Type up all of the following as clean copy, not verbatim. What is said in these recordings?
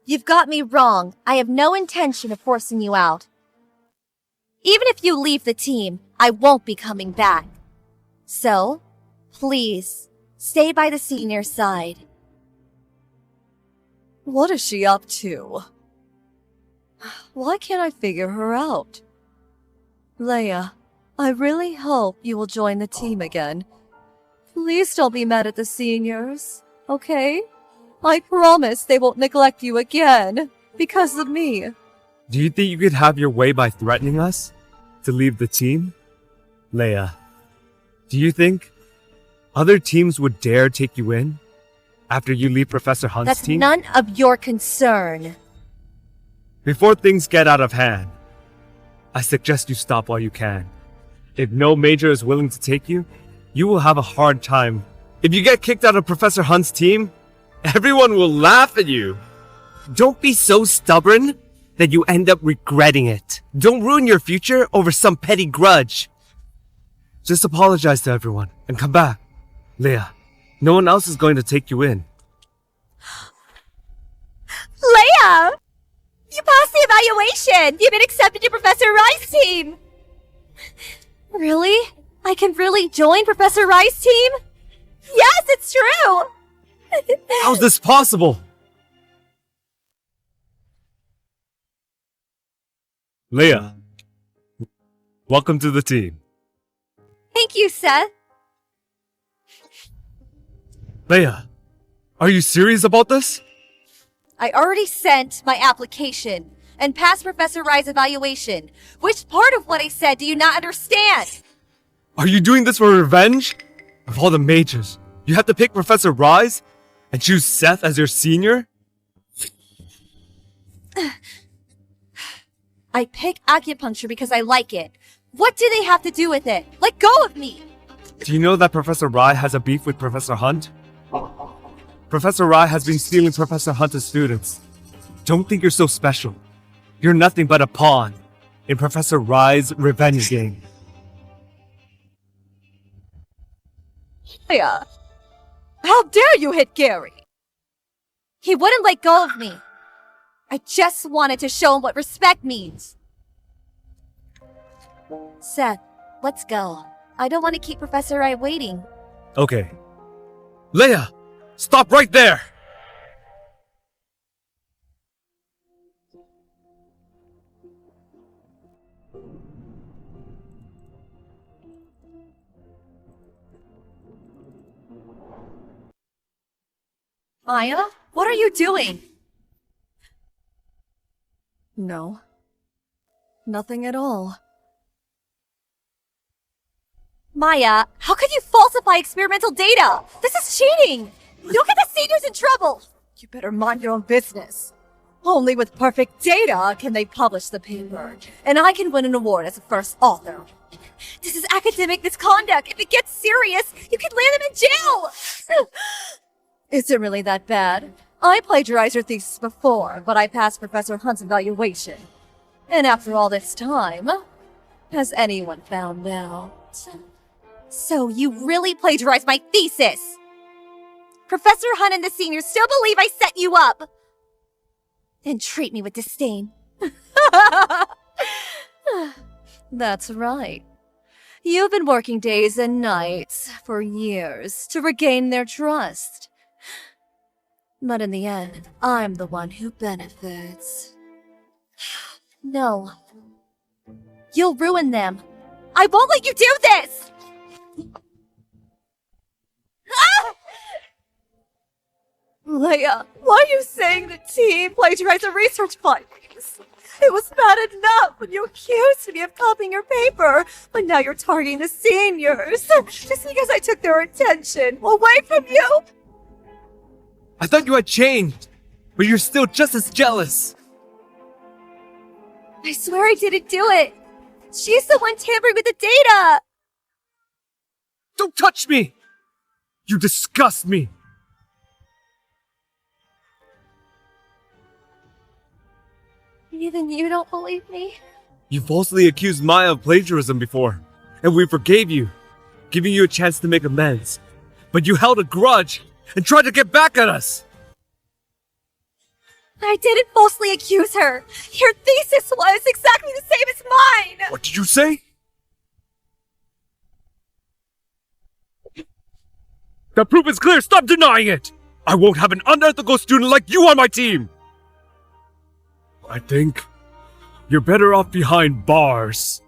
You've got me wrong. I have no intention of forcing you out. Even if you leave the team, I won't be coming back. So, please, stay by the senior's side. What is she up to? Why can't I figure her out? Leia, I really hope you will join the team again. Please don't be mad at the seniors, okay? I promise they won't neglect you again, because of me. Do you think you could have your way by threatening us to leave the team? Leia, do you think other teams would dare take you in after you leave Professor Hunt's team? That's none of your concern. Before things get out of hand, I suggest you stop while you can. If no major is willing to take you, you will have a hard time. If you get kicked out of Professor Hunt's team, everyone will laugh at you. Don't be so stubborn that you end up regretting it. Don't ruin your future over some petty grudge. Just apologize to everyone and come back. Leia, no one else is going to take you in. Leia! You passed the evaluation! You've been accepted to Professor Rai's team! Really? I can really join Professor Rai's team? Yes, it's true! How's this possible? Leia, welcome to the team. Thank you, Seth. Leia, are you serious about this? I already sent my application and passed Professor Rai's evaluation. Which part of what I said do you not understand? Are you doing this for revenge? Of all the majors, you have to pick Professor Rise and choose Seth as your senior? I pick acupuncture because I like it. What do they have to do with it? Let go of me! Do you know that Professor Rai has a beef with Professor Hunt? Professor Rai has been stealing Professor Hunt's students. Don't think you're so special. You're nothing but a pawn in Professor Rai's revenge game. Leia, how dare you hit Gary? He wouldn't let go of me. I just wanted to show him what respect means. Seth, let's go. I don't want to keep Professor Rai waiting. Okay. Leia, stop right there! Maya, what are you doing? No. Nothing at all. Maya, how could you falsify experimental data? This is cheating! You'll get the seniors in trouble! You better mind your own business. Only with perfect data can they publish the paper, and I can win an award as a first author. This is academic misconduct. If it gets serious, you could land them in jail! Is it really that bad? I plagiarized your thesis before, but I passed Professor Hunt's evaluation. And after all this time, has anyone found out? So you really plagiarized my thesis! Professor Hunt and the seniors still believe I set you up! And treat me with disdain. That's right. You've been working days and nights for years to regain their trust. But in the end, I'm the one who benefits. No. You'll ruin them. I won't let you do this! Leia, why are you saying the team plagiarized the research findings? It was bad enough when you accused me of copying your paper, but now you're targeting the seniors just because I took their attention away from you? I thought you had changed, but you're still just as jealous. I swear I didn't do it. She's the one tampering with the data. Don't touch me! You disgust me! Even you don't believe me? You falsely accused Maya of plagiarism before, and we forgave you, giving you a chance to make amends. But you held a grudge and tried to get back at us! I didn't falsely accuse her. Your thesis was exactly the same as mine. What did you say? The proof is clear. Stop denying it. I won't have an unethical student like you on my team. I think you're better off behind bars.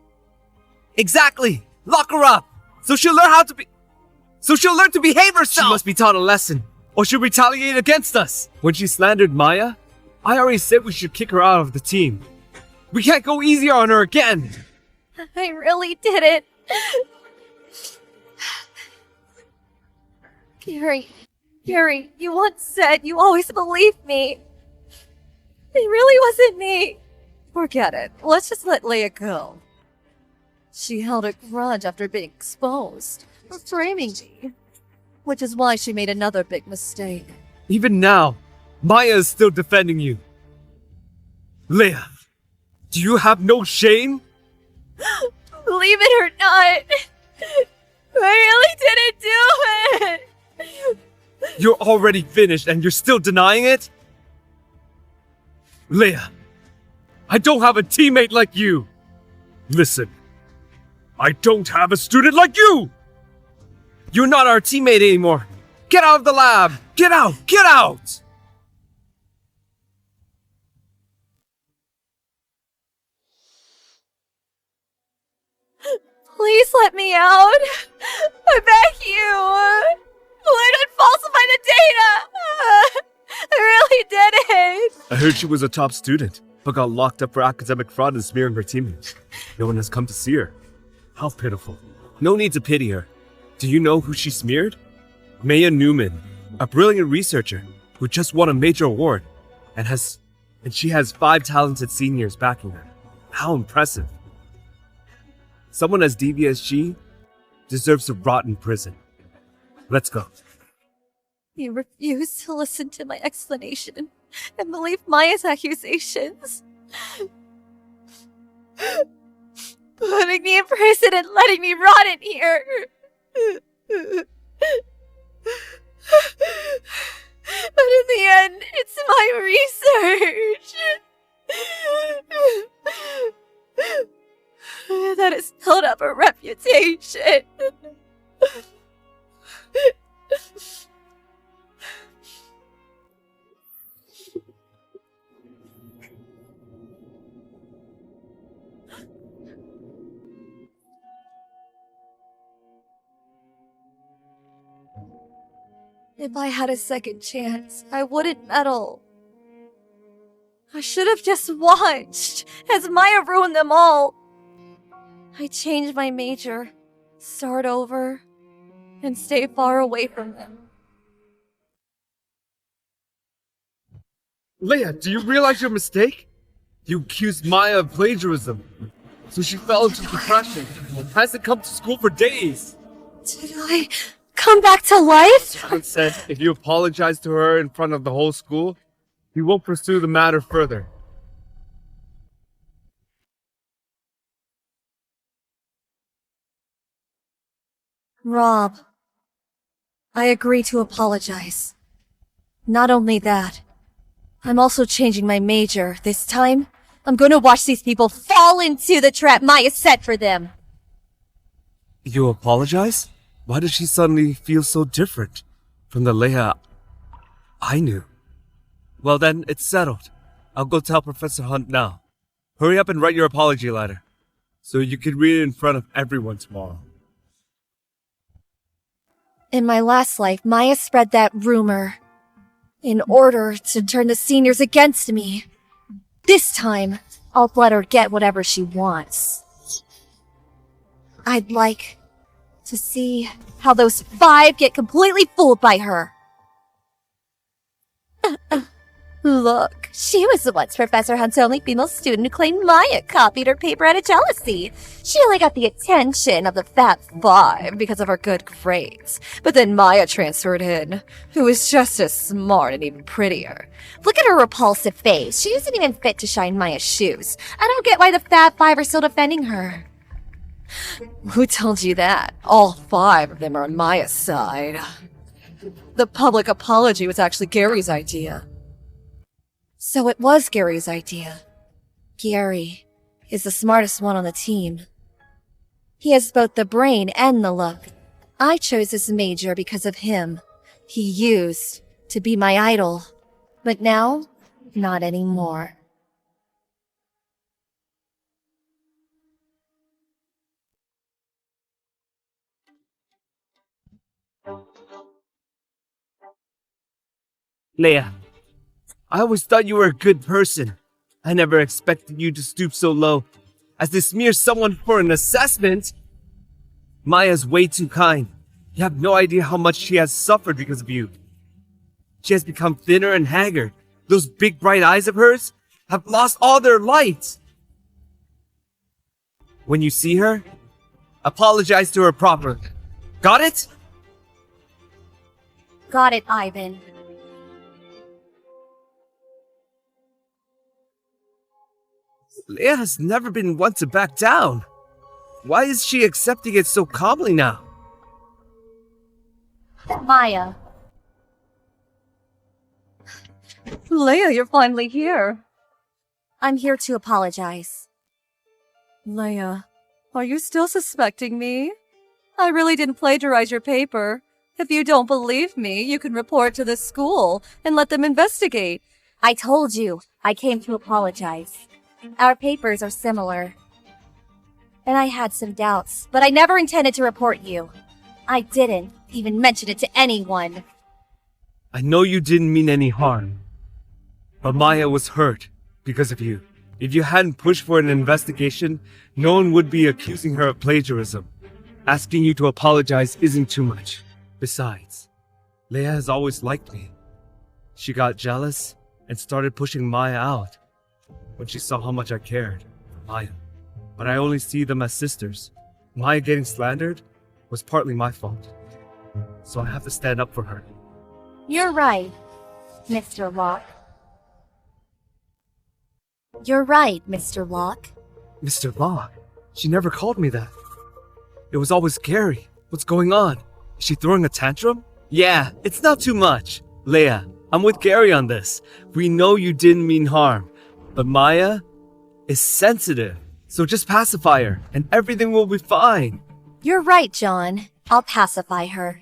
Exactly. Lock her up. So she'll learn to behave herself. She must be taught a lesson, or she'll retaliate against us. When she slandered Maya, I already said we should kick her out of the team. We can't go easier on her again. I really did it. Gary, you once said you always believed me. It really wasn't me. Forget it. Let's just let Leia go. She held a grudge after being exposed for framing me, which is why she made another big mistake. Even now, Maya is still defending you. Leia, do you have no shame? Believe it or not, I really didn't do it. You're already finished and you're still denying it? Leia, I don't have a teammate like you. Listen, I don't have a student like you. You're not our teammate anymore. Get out of the lab. Get out. Get out. Please let me out. I beg you. I didn't falsify the data. I really did it. I heard she was a top student, but got locked up for academic fraud and smearing her teammates. No one has come to see her. How pitiful. No need to pity her. Do you know who she smeared? Maya Newman, a brilliant researcher who just won a major award and she has 5 talented seniors backing her. How impressive. Someone as devious as she deserves to rot in prison. Let's go. You refused to listen to my explanation and believe Maya's accusations. Putting me in prison and letting me rot in here. But in the end, it's my research that has built up a reputation. If I had a second chance, I wouldn't meddle. I should have just watched as Maya ruined them all. I changed my major, start over, and stay far away from them. Leia, do you realize your mistake? You accused Maya of plagiarism, so she fell into depression and hasn't come to school for days. Did I come back to life? John said if you apologize to her in front of the whole school, he won't pursue the matter further. Rob, I agree to apologize. Not only that, I'm also changing my major. This time, I'm going to watch these people fall into the trap Maya set for them. You apologize? Why does she suddenly feel so different from the Leia I knew? Well then, it's settled. I'll go tell Professor Hunt now. Hurry up and write your apology letter, so you can read it in front of everyone tomorrow. In my last life, Maya spread that rumor in order to turn the seniors against me. This time, I'll let her get whatever she wants. I'd like to see how those 5 get completely fooled by her. Look, she was once Professor Hunt's only female student who claimed Maya copied her paper out of jealousy. She only got the attention of the Fat 5 because of her good grades. But then Maya transferred in, who was just as smart and even prettier. Look at her repulsive face. She isn't even fit to shine Maya's shoes. I don't get why the Fat 5 are still defending her. Who told you that? All 5 of them are on Maya's side. The public apology was actually Gary's idea. So it was Gary's idea. Gary is the smartest one on the team. He has both the brain and the look. I chose this major because of him. He used to be my idol, but now, not anymore. Leia, I always thought you were a good person. I never expected you to stoop so low as to smear someone for an assessment. Maya's way too kind. You have no idea how much she has suffered because of you. She has become thinner and haggard. Those big bright eyes of hers have lost all their light. When you see her, apologize to her properly. Got it? Got it, Ivan. Leia has never been one to back down. Why is she accepting it so calmly now? Maya. Leia, you're finally here. I'm here to apologize. Leia, are you still suspecting me? I really didn't plagiarize your paper. If you don't believe me, you can report to the school and let them investigate. I told you, I came to apologize. Our papers are similar. And I had some doubts, but I never intended to report you. I didn't even mention it to anyone. I know you didn't mean any harm, but Maya was hurt because of you. If you hadn't pushed for an investigation, no one would be accusing her of plagiarism. Asking you to apologize isn't too much. Besides, Leia has always liked me. She got jealous and started pushing Maya out when she saw how much I cared for Maya. But I only see them as sisters. Maya getting slandered was partly my fault. So I have to stand up for her. You're right, Mr. Locke. You're right, Mr. Locke. Mr. Locke? She never called me that. It was always Gary. What's going on? Is she throwing a tantrum? Yeah, it's not too much. Leia, I'm with Gary on this. We know you didn't mean harm, but Maya is sensitive. So just pacify her, and everything will be fine. You're right, John. I'll pacify her.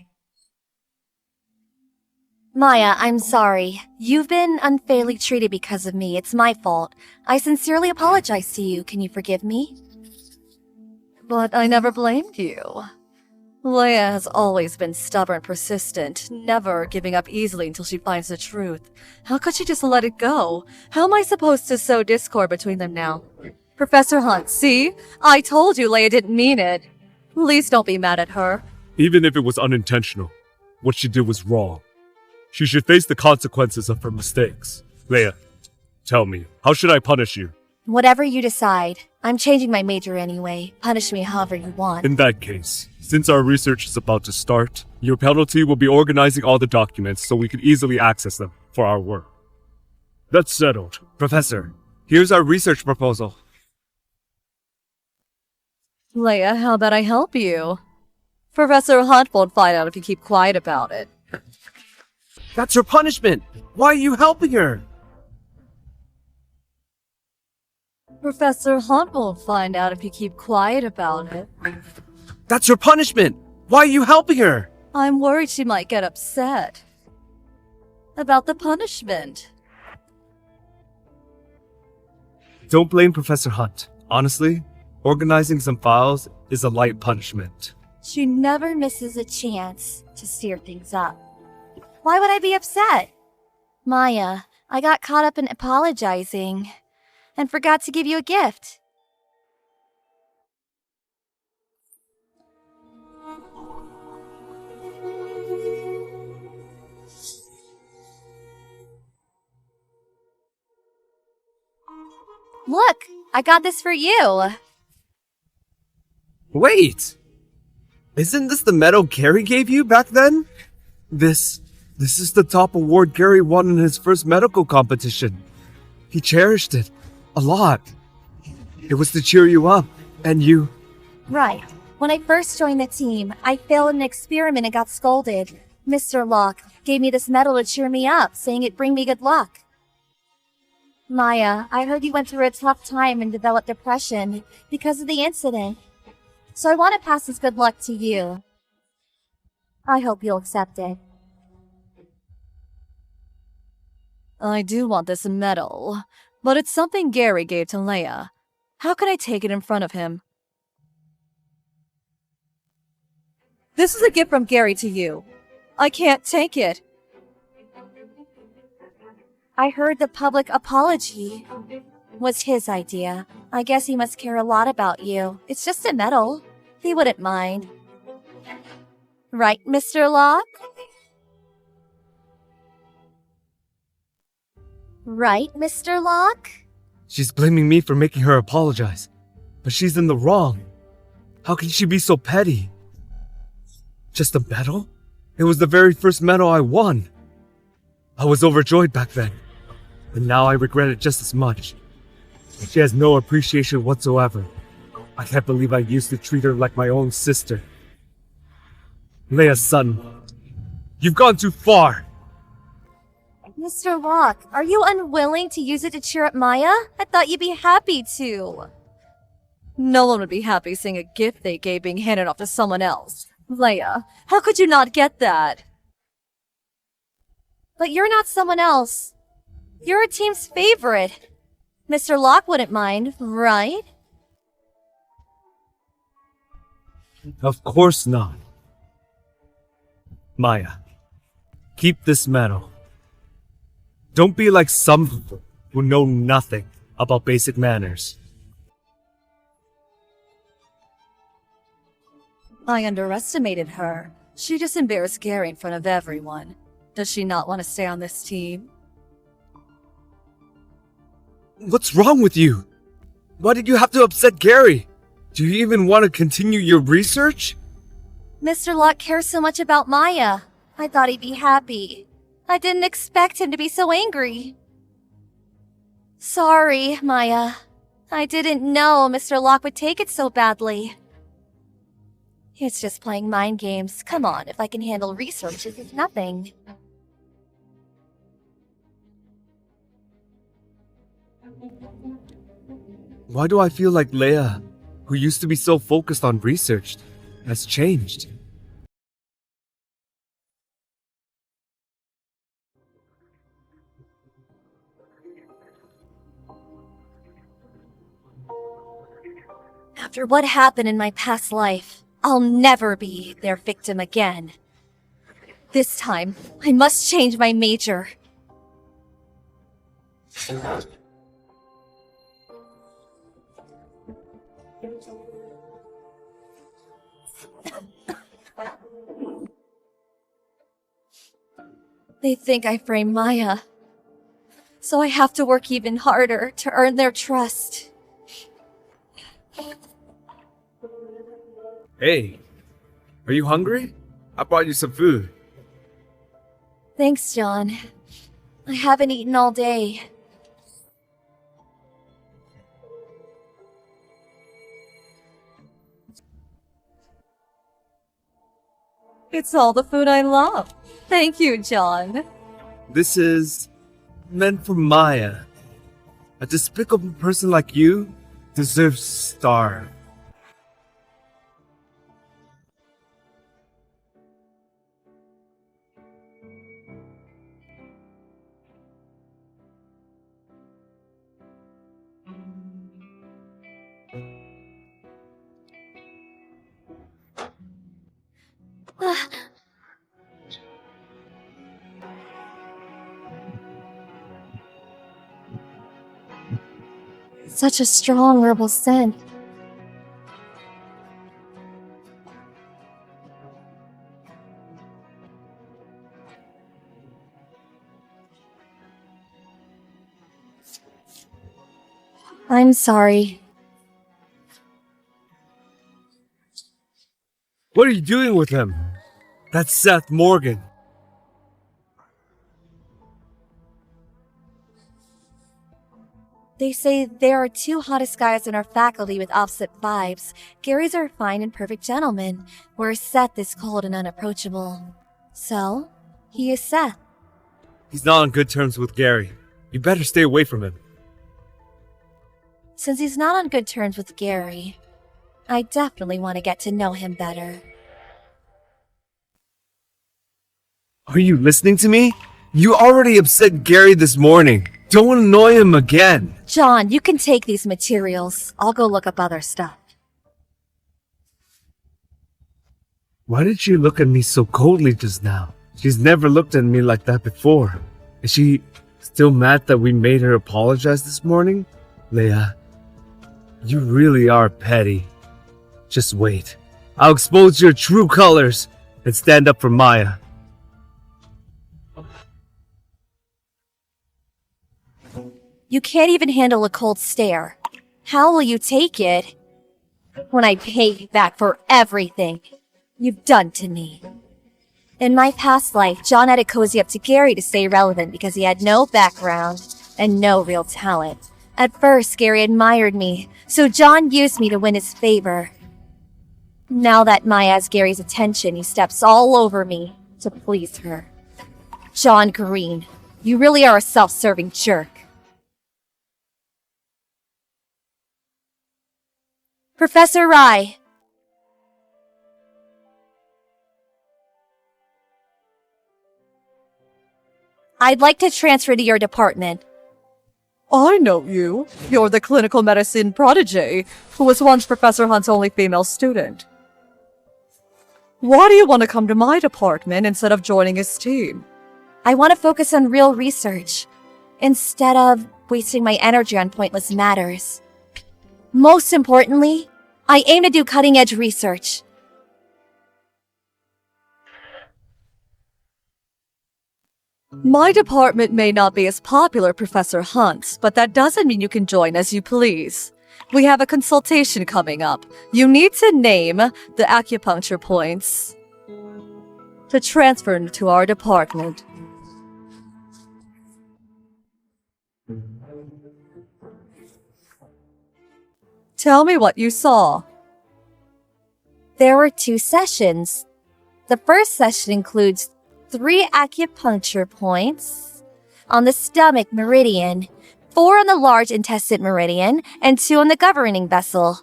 Maya, I'm sorry. You've been unfairly treated because of me. It's my fault. I sincerely apologize to you. Can you forgive me? But I never blamed you. Leia has always been stubborn, persistent, never giving up easily until she finds the truth. How could she just let it go? How am I supposed to sow discord between them now? Professor Hunt, see? I told you Leia didn't mean it. Please don't be mad at her. Even if it was unintentional, what she did was wrong. She should face the consequences of her mistakes. Leia, tell me, how should I punish you? Whatever you decide. I'm changing my major anyway. Punish me however you want. In that case, since our research is about to start, your penalty will be organizing all the documents so we can easily access them for our work. That's settled. Professor, here's our research proposal. Leia, how about I help you? Professor Hunt won't find out if you keep quiet about it. That's her punishment! Why are you helping her? Professor Hunt won't find out if you keep quiet about it. That's her punishment! Why are you helping her? I'm worried she might get upset about the punishment. Don't blame Professor Hunt. Honestly, organizing some files is a light punishment. She never misses a chance to steer things up. Why would I be upset? Maya, I got caught up in apologizing and forgot to give you a gift. Look, I got this for you. Wait! Isn't this the medal Gary gave you back then? This is the top award Gary won in his first medical competition. He cherished it a lot. It was to cheer you up, and you... Right. When I first joined the team, I failed an experiment and got scolded. Mr. Locke gave me this medal to cheer me up, saying it'd bring me good luck. Maya, I heard you went through a tough time and developed depression because of the incident. So I want to pass this good luck to you. I hope you'll accept it. I do want this medal, but it's something Gary gave to Leia. How can I take it in front of him? This is a gift from Gary to you. I can't take it. I heard the public apology was his idea. I guess he must care a lot about you. It's just a medal. He wouldn't mind. Right, Mr. Locke? Right, Mr. Locke? She's blaming me for making her apologize. But she's in the wrong. How can she be so petty? Just a medal? It was the very first medal I won. I was overjoyed back then. But now I regret it just as much. She has no appreciation whatsoever. I can't believe I used to treat her like my own sister. Leia's son, you've gone too far. Mr. Locke, are you unwilling to use it to cheer up Maya? I thought you'd be happy to. No one would be happy seeing a gift they gave being handed off to someone else. Leia, how could you not get that? But you're not someone else. You're a team's favorite. Mr. Locke wouldn't mind, right? Of course not. Maya, keep this medal. Don't be like some people who know nothing about basic manners. I underestimated her. She just embarrassed Gary in front of everyone. Does she not want to stay on this team? What's wrong with you? Why did you have to upset Gary? Do you even want to continue your research? Mr. Locke cares so much about Maya. I thought he'd be happy. I didn't expect him to be so angry. Sorry, Maya. I didn't know Mr. Locke would take it so badly. It's just playing mind games. Come on, if I can handle research, it's nothing. Why do I feel like Leia, who used to be so focused on research, has changed? After what happened in my past life, I'll never be their victim again. This time, I must change my major. They think I framed Maya, so I have to work even harder to earn their trust. Hey, are you hungry? I brought you some food. Thanks, John. I haven't eaten all day. It's all the food I love. Thank you, John. This is meant for Maya. A despicable person like you deserves to starve. Such a strong herbal scent. I'm sorry. What are you doing with him? That's Seth Morgan. They say there are two hottest guys in our faculty with opposite vibes. Gary's a refined and perfect gentleman, whereas Seth is cold and unapproachable. So, he is Seth. He's not on good terms with Gary. You better stay away from him. Since he's not on good terms with Gary, I definitely want to get to know him better. Are you listening to me? You already upset Gary this morning. Don't annoy him again. John, you can take these materials. I'll go look up other stuff. Why did she look at me so coldly just now? She's never looked at me like that before. Is she still mad that we made her apologize this morning? Leia, you really are petty. Just wait. I'll expose your true colors and stand up for Maya. You can't even handle a cold stare. How will you take it when I pay you back for everything you've done to me? In my past life, John had to cozy up to Gary to stay relevant because he had no background and no real talent. At first, Gary admired me, so John used me to win his favor. Now that Maya has Gary's attention, he steps all over me to please her. John Green, you really are a self-serving jerk. Professor Rai. I'd like to transfer to your department. I know you. You're the clinical medicine prodigy who was once Professor Hunt's only female student. Why do you want to come to my department instead of joining his team? I want to focus on real research, instead of wasting my energy on pointless matters. Most importantly, I aim to do cutting-edge research. My department may not be as popular, Professor Hunt's, but that doesn't mean you can join as you please. We have a consultation coming up. You need to name the acupuncture points to transfer to our department. Tell me what you saw. There were 2 sessions. The first session includes 3 acupuncture points on the stomach meridian, 4 on the large intestine meridian, and 2 on the governing vessel.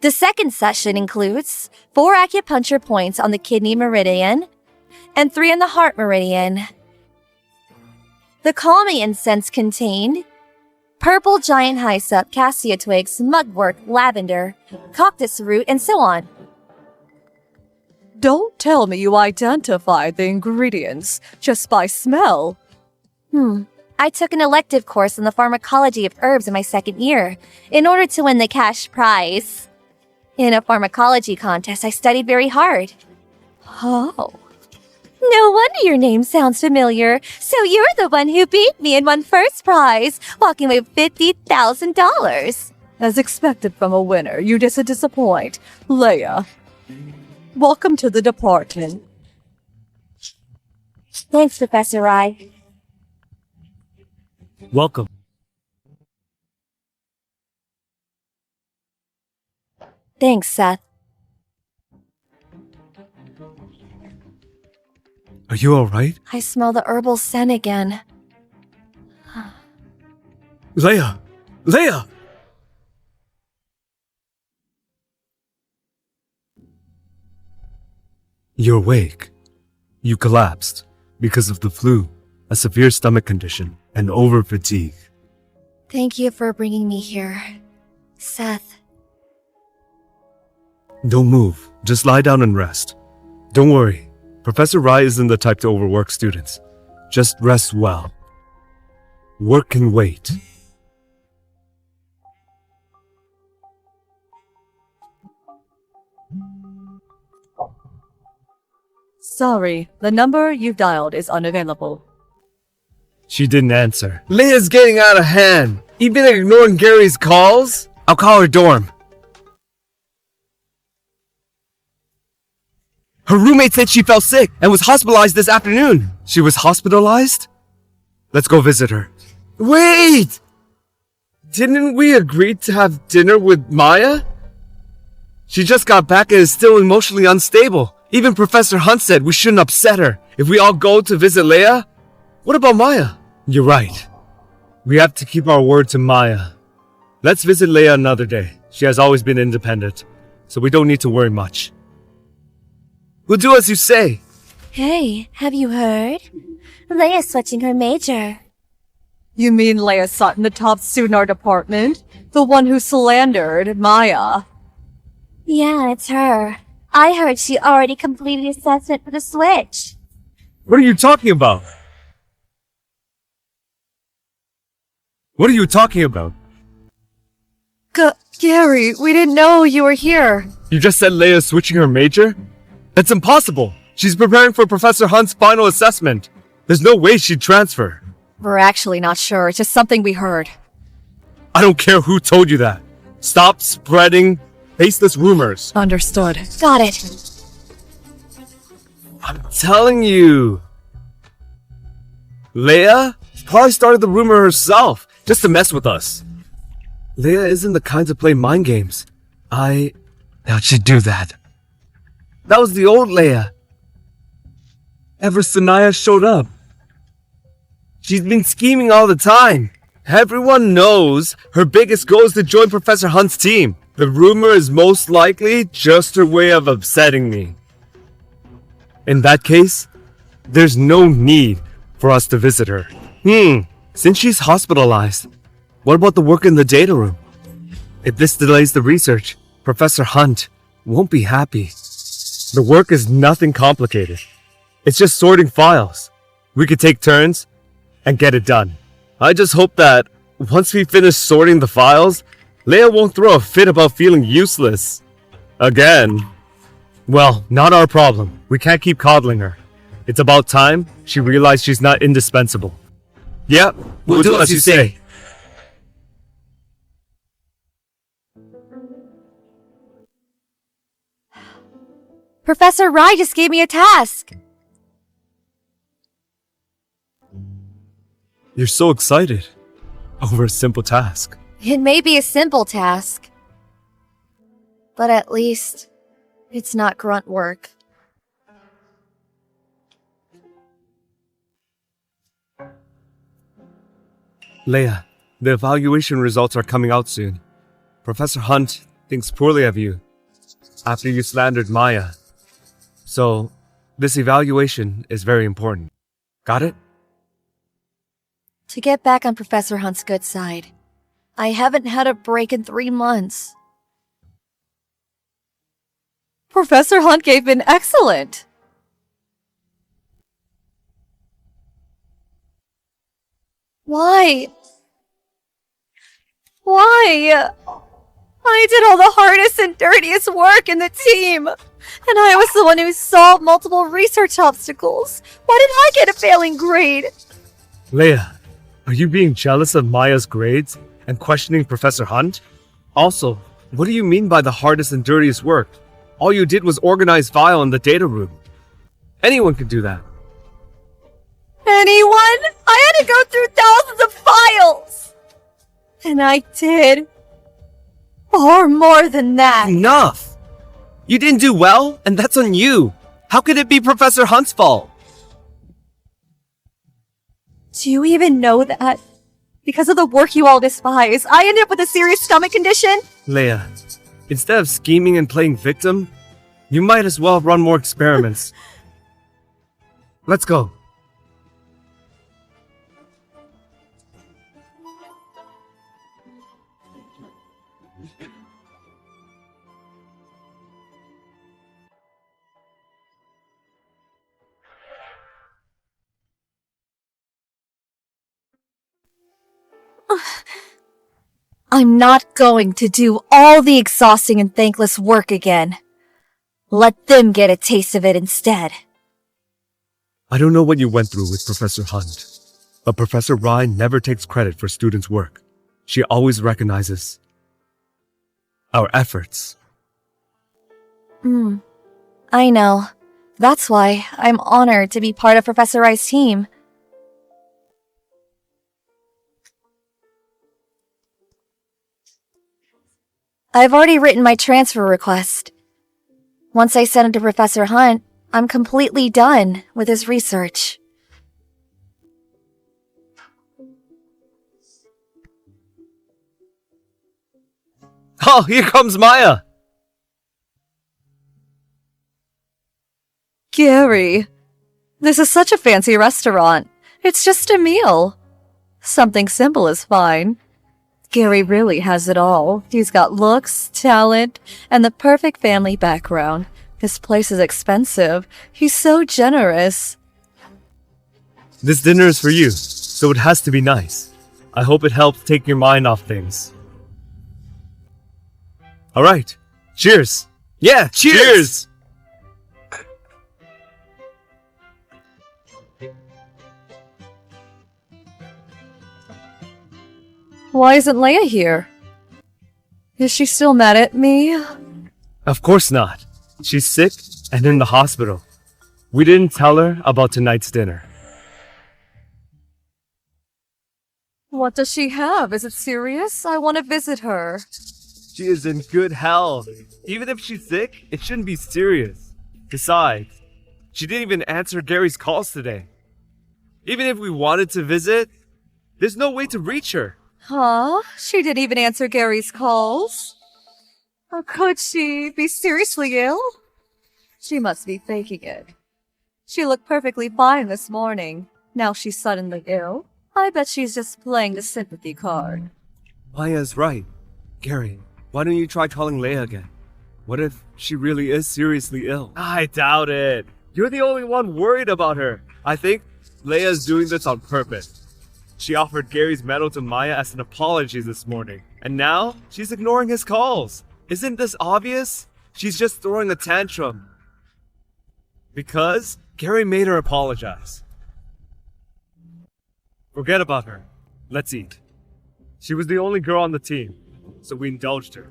The second session includes 4 acupuncture points on the kidney meridian and 3 on the heart meridian. The calming incense contained purple giant hyssop, cassia twigs, mugwort, lavender, cactus root, and so on. Don't tell me you identified the ingredients just by smell. I took an elective course in the pharmacology of herbs in my second year in order to win the cash prize. In a pharmacology contest, I studied very hard. Oh. No wonder your name sounds familiar. So you're the one who beat me and won first prize, walking away with $50,000. As expected from a winner, you didn't disappoint. Leia, welcome to the department. Thanks, Professor Rai. Welcome. Thanks, Seth. Are you alright? I smell the herbal scent again. Leia! Leia! You're awake. You collapsed because of the flu, a severe stomach condition, and over-fatigue. Thank you for bringing me here, Seth. Don't move. Just lie down and rest. Don't worry. Professor Rai isn't the type to overwork students. Just rest well. Work can wait. Sorry, the number you've dialed is unavailable. She didn't answer. Leia's getting out of hand. Even ignoring Gary's calls? I'll call her dorm. Her roommate said she fell sick and was hospitalized this afternoon. She was hospitalized? Let's go visit her. Wait! Didn't we agree to have dinner with Maya? She just got back and is still emotionally unstable. Even Professor Hunt said we shouldn't upset her. If we all go to visit Leia, what about Maya? You're right. We have to keep our word to Maya. Let's visit Leia another day. She has always been independent, so we don't need to worry much. We'll do as you say. Hey, have you heard? Leia's switching her major. You mean Leia Sutton, the top student in our department? The one who slandered Maya? Yeah, it's her. I heard she already completed the assessment for the switch. What are you talking about? What are you talking about? Gary, we didn't know you were here. You just said Leia's switching her major? That's impossible. She's preparing for Professor Hunt's final assessment. There's no way she'd transfer. We're actually not sure. It's just something we heard. I don't care who told you that. Stop spreading baseless rumors. Understood. Got it. I'm telling you. Leia probably started the rumor herself, just to mess with us. Leia isn't the kind to play mind games. How'd she do that? That was the old Leia. Ever since Sanaya showed up. She's been scheming all the time. Everyone knows her biggest goal is to join Professor Hunt's team. The rumor is most likely just her way of upsetting me. In that case, there's no need for us to visit her. Since she's hospitalized, what about the work in the data room? If this delays the research, Professor Hunt won't be happy. The work is nothing complicated. It's just sorting files. We could take turns and get it done. I just hope that once we finish sorting the files, Leia won't throw a fit about feeling useless. Again. Well, not our problem. We can't keep coddling her. It's about time she realized she's not indispensable. Yep, we'll do as you say. Professor Rai just gave me a task. You're so excited over a simple task. It may be a simple task, but at least it's not grunt work. Leia, the evaluation results are coming out soon. Professor Hunt thinks poorly of you after you slandered Maya. So, this evaluation is very important. Got it? To get back on Professor Hunt's good side, I haven't had a break in 3 months. Professor Hunt gave an excellent. Why? I did all the hardest and dirtiest work in the team, and I was the one who solved multiple research obstacles. Why did I get a failing grade? Leia, are you being jealous of Maya's grades and questioning Professor Hunt? Also, what do you mean by the hardest and dirtiest work? All you did was organize file in the data room. Anyone could do that. Anyone? I had to go through thousands of files! And I did. Far more than that. Enough! You didn't do well, and that's on you. How could it be Professor Hunt's fault? Do you even know that? Because of the work you all despise, I ended up with a serious stomach condition? Leia, instead of scheming and playing victim, you might as well run more experiments. Let's go. I'm not going to do all the exhausting and thankless work again. Let them get a taste of it instead. I don't know what you went through with Professor Hunt, but Professor Rai never takes credit for students' work. She always recognizes our efforts. I know. That's why I'm honored to be part of Professor Rai's team. I've already written my transfer request. Once I send it to Professor Hunt, I'm completely done with his research. Oh, here comes Maya! Gary, this is such a fancy restaurant. It's just a meal. Something simple is fine. Gary really has it all. He's got looks, talent, and the perfect family background. His place is expensive. He's so generous. This dinner is for you, so it has to be nice. I hope it helps take your mind off things. Alright, cheers! Yeah, cheers! Why isn't Leia here? Is she still mad at me? Of course not. She's sick and in the hospital. We didn't tell her about tonight's dinner. What does she have? Is it serious? I want to visit her. She is in good health. Even if she's sick, it shouldn't be serious. Besides, she didn't even answer Gary's calls today. Even if we wanted to visit, there's no way to reach her. Huh? She didn't even answer Gary's calls? Or could she be seriously ill? She must be faking it. She looked perfectly fine this morning. Now she's suddenly ill. I bet she's just playing the sympathy card. Maya's right. Gary, why don't you try calling Leia again? What if she really is seriously ill? I doubt it. You're the only one worried about her. I think Leia's doing this on purpose. She offered Gary's medal to Maya as an apology this morning, and now she's ignoring his calls. Isn't this obvious? She's just throwing a tantrum. Because Gary made her apologize. Forget about her. Let's eat. She was the only girl on the team, so we indulged her,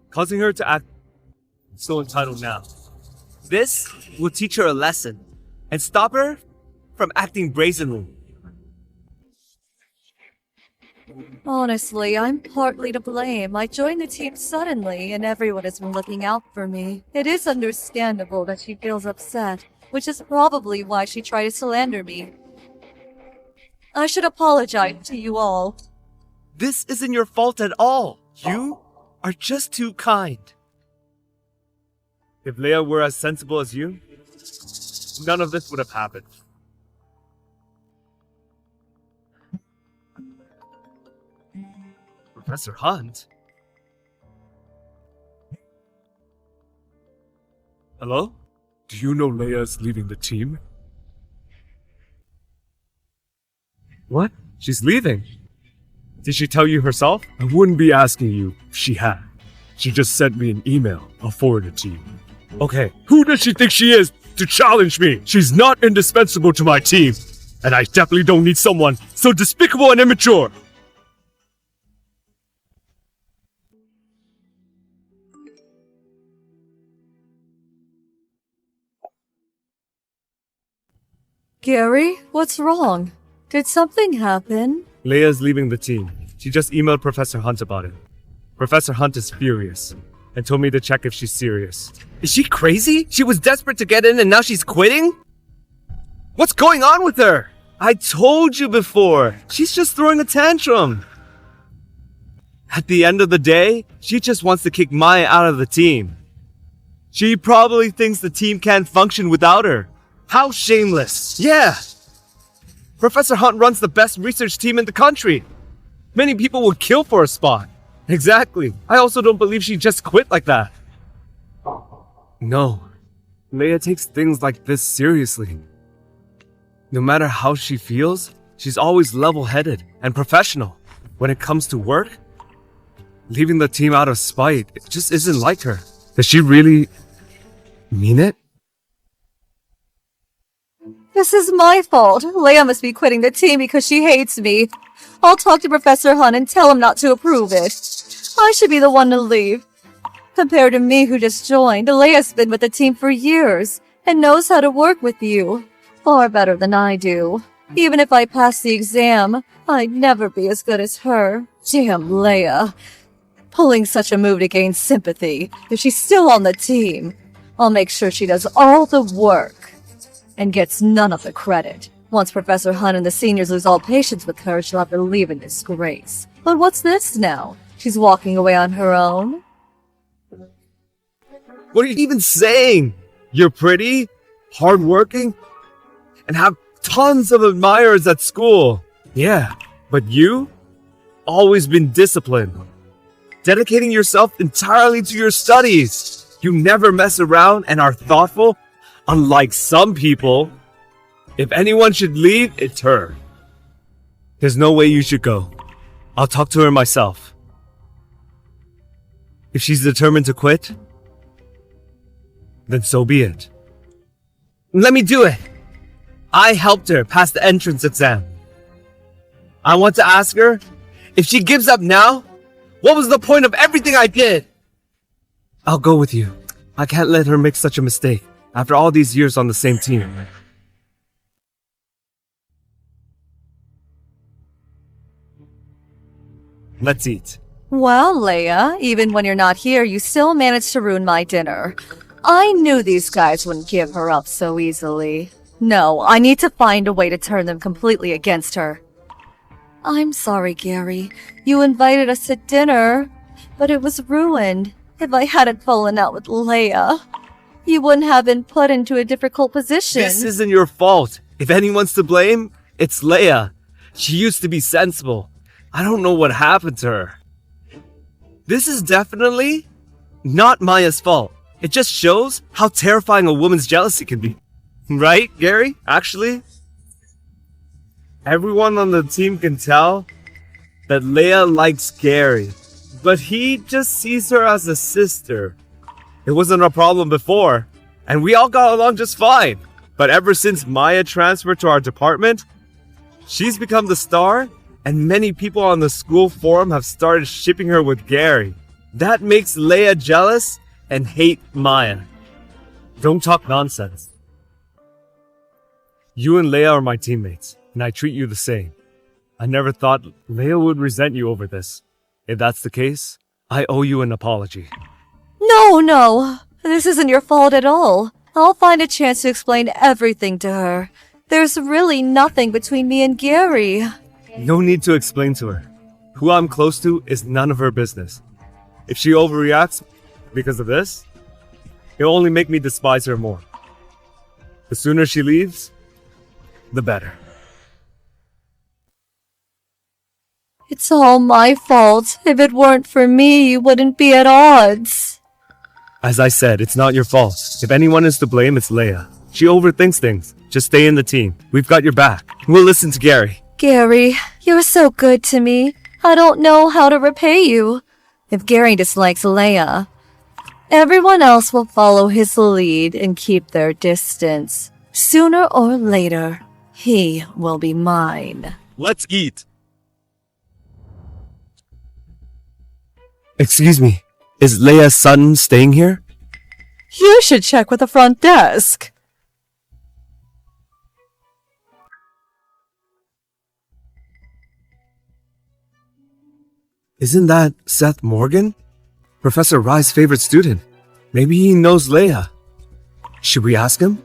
causing her to act so entitled now. This will teach her a lesson and stop her from acting brazenly. Honestly, I'm partly to blame. I joined the team suddenly, and everyone has been looking out for me. It is understandable that she feels upset, which is probably why she tried to slander me. I should apologize to you all. This isn't your fault at all. You are just too kind. If Leia were as sensible as you, none of this would have happened. Professor Hunt? Hello? Do you know Leia's leaving the team? What? She's leaving? Did she tell you herself? I wouldn't be asking you if she had. She just sent me an email. I'll forward it to you. Okay, who does she think she is to challenge me? She's not indispensable to my team. And I definitely don't need someone so despicable and immature. Gary, what's wrong? Did something happen? Leia's leaving the team. She just emailed Professor Hunt about it. Professor Hunt is furious and told me to check if she's serious. Is she crazy? She was desperate to get in and now she's quitting? What's going on with her? I told you before. She's just throwing a tantrum. At the end of the day, she just wants to kick Maya out of the team. She probably thinks the team can't function without her. How shameless. Yeah. Professor Hunt runs the best research team in the country. Many people would kill for a spot. Exactly. I also don't believe she just quit like that. No. Leia takes things like this seriously. No matter how she feels, she's always level-headed and professional. When it comes to work, leaving the team out of spite, it just isn't like her. Does she really mean it? This is my fault. Leia must be quitting the team because she hates me. I'll talk to Professor Hunt and tell him not to approve it. I should be the one to leave. Compared to me who just joined, Leia's been with the team for years and knows how to work with you. Far better than I do. Even if I pass the exam, I'd never be as good as her. Damn Leia. Pulling such a move to gain sympathy. If she's still on the team, I'll make sure she does all the work and gets none of the credit. Once Professor Hunt and the seniors lose all patience with her, she'll have to leave in disgrace. But what's this now? She's walking away on her own. What are you even saying? You're pretty, hardworking, and have tons of admirers at school. Yeah, but you? Always been disciplined. Dedicating yourself entirely to your studies. You never mess around and are thoughtful, unlike some people. If anyone should leave, it's her. There's no way you should go. I'll talk to her myself. If she's determined to quit, then so be it. Let me do it. I helped her pass the entrance exam. I want to ask her, if she gives up now, what was the point of everything I did? I'll go with you. I can't let her make such a mistake after all these years on the same team. Let's eat. Well, Leia, even when you're not here, you still managed to ruin my dinner. I knew these guys wouldn't give her up so easily. No, I need to find a way to turn them completely against her. I'm sorry, Gary. You invited us to dinner, but it was ruined. If I hadn't fallen out with Leia, you wouldn't have been put into a difficult position. This isn't your fault. If anyone's to blame, it's Leia. She used to be sensible. I don't know what happened to her. This is definitely not Maya's fault. It just shows how terrifying a woman's jealousy can be. Right, Gary? Actually, everyone on the team can tell that Leia likes Gary, but he just sees her as a sister. It wasn't a problem before, and we all got along just fine. But ever since Maya transferred to our department, she's become the star, and many people on the school forum have started shipping her with Gary. That makes Leia jealous and hate Maya. Don't talk nonsense. You and Leia are my teammates, and I treat you the same. I never thought Leia would resent you over this. If that's the case, I owe you an apology. No. This isn't your fault at all. I'll find a chance to explain everything to her. There's really nothing between me and Gary. No need to explain to her. Who I'm close to is none of her business. If she overreacts because of this, it'll only make me despise her more. The sooner she leaves, the better. It's all my fault. If it weren't for me, you wouldn't be at odds. As I said, it's not your fault. If anyone is to blame, it's Leia. She overthinks things. Just stay in the team. We've got your back. We'll listen to Gary. Gary, you're so good to me. I don't know how to repay you. If Gary dislikes Leia, everyone else will follow his lead and keep their distance. Sooner or later, he will be mine. Let's eat. Excuse me, is Leia's son staying here? You should check with the front desk. Isn't that Seth Morgan? Professor Rye's favorite student. Maybe he knows Leia. Should we ask him?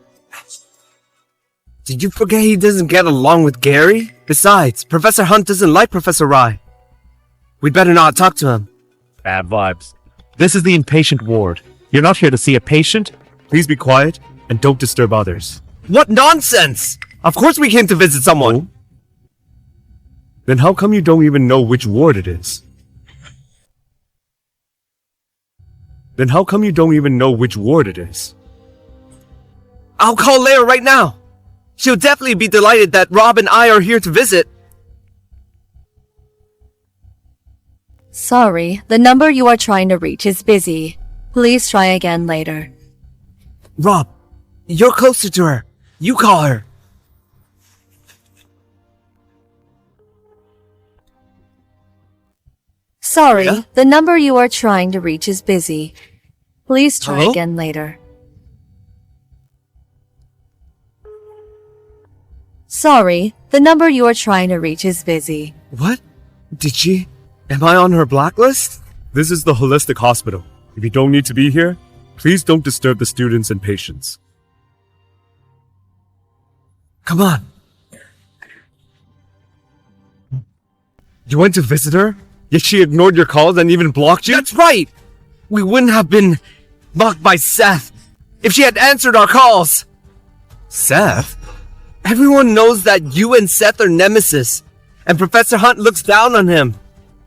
Did you forget he doesn't get along with Gary? Besides, Professor Hunt doesn't like Professor Rye. We'd better not talk to him. Bad vibes. This is the inpatient ward. You're not here to see a patient? Please be quiet and don't disturb others. What nonsense! Of course we came to visit someone! Then how come you don't even know which ward it is? I'll call Leia right now! She'll definitely be delighted that Rob and I are here to visit. Sorry, the number you are trying to reach is busy. Please try again later. Rob, you're closer to her. You call her. Sorry, Yeah? the number you are trying to reach is busy. Please try Hello? again later. Sorry, the number you are trying to reach is busy. What? Am I on her blacklist? This is the holistic hospital. If you don't need to be here, please don't disturb the students and patients. Come on. You went to visit her? Yet she ignored your calls and even blocked you? That's right! We wouldn't have been blocked by Seth if she had answered our calls! Seth? Everyone knows that you and Seth are nemesis, and Professor Hunt looks down on him.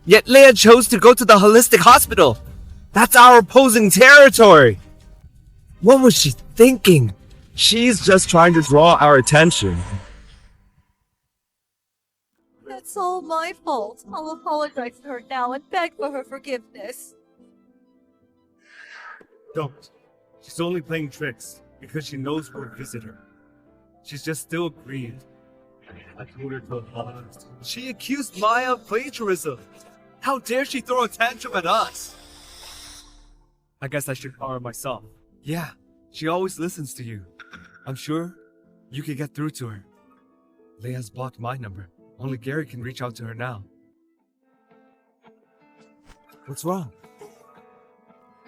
Yet Leia chose to go to the holistic hospital. That's our opposing territory. What was she thinking? She's just trying to draw our attention. It's all my fault. I'll apologize to her now and beg for her forgiveness. Don't. She's only playing tricks because she knows we'll visit her. She's just still grieved. I told her to apologize. She accused Maya of plagiarism. How dare she throw a tantrum at us? I guess I should call her myself. Yeah, she always listens to you. I'm sure you can get through to her. Leia's blocked my number. Only Gary can reach out to her now. What's wrong?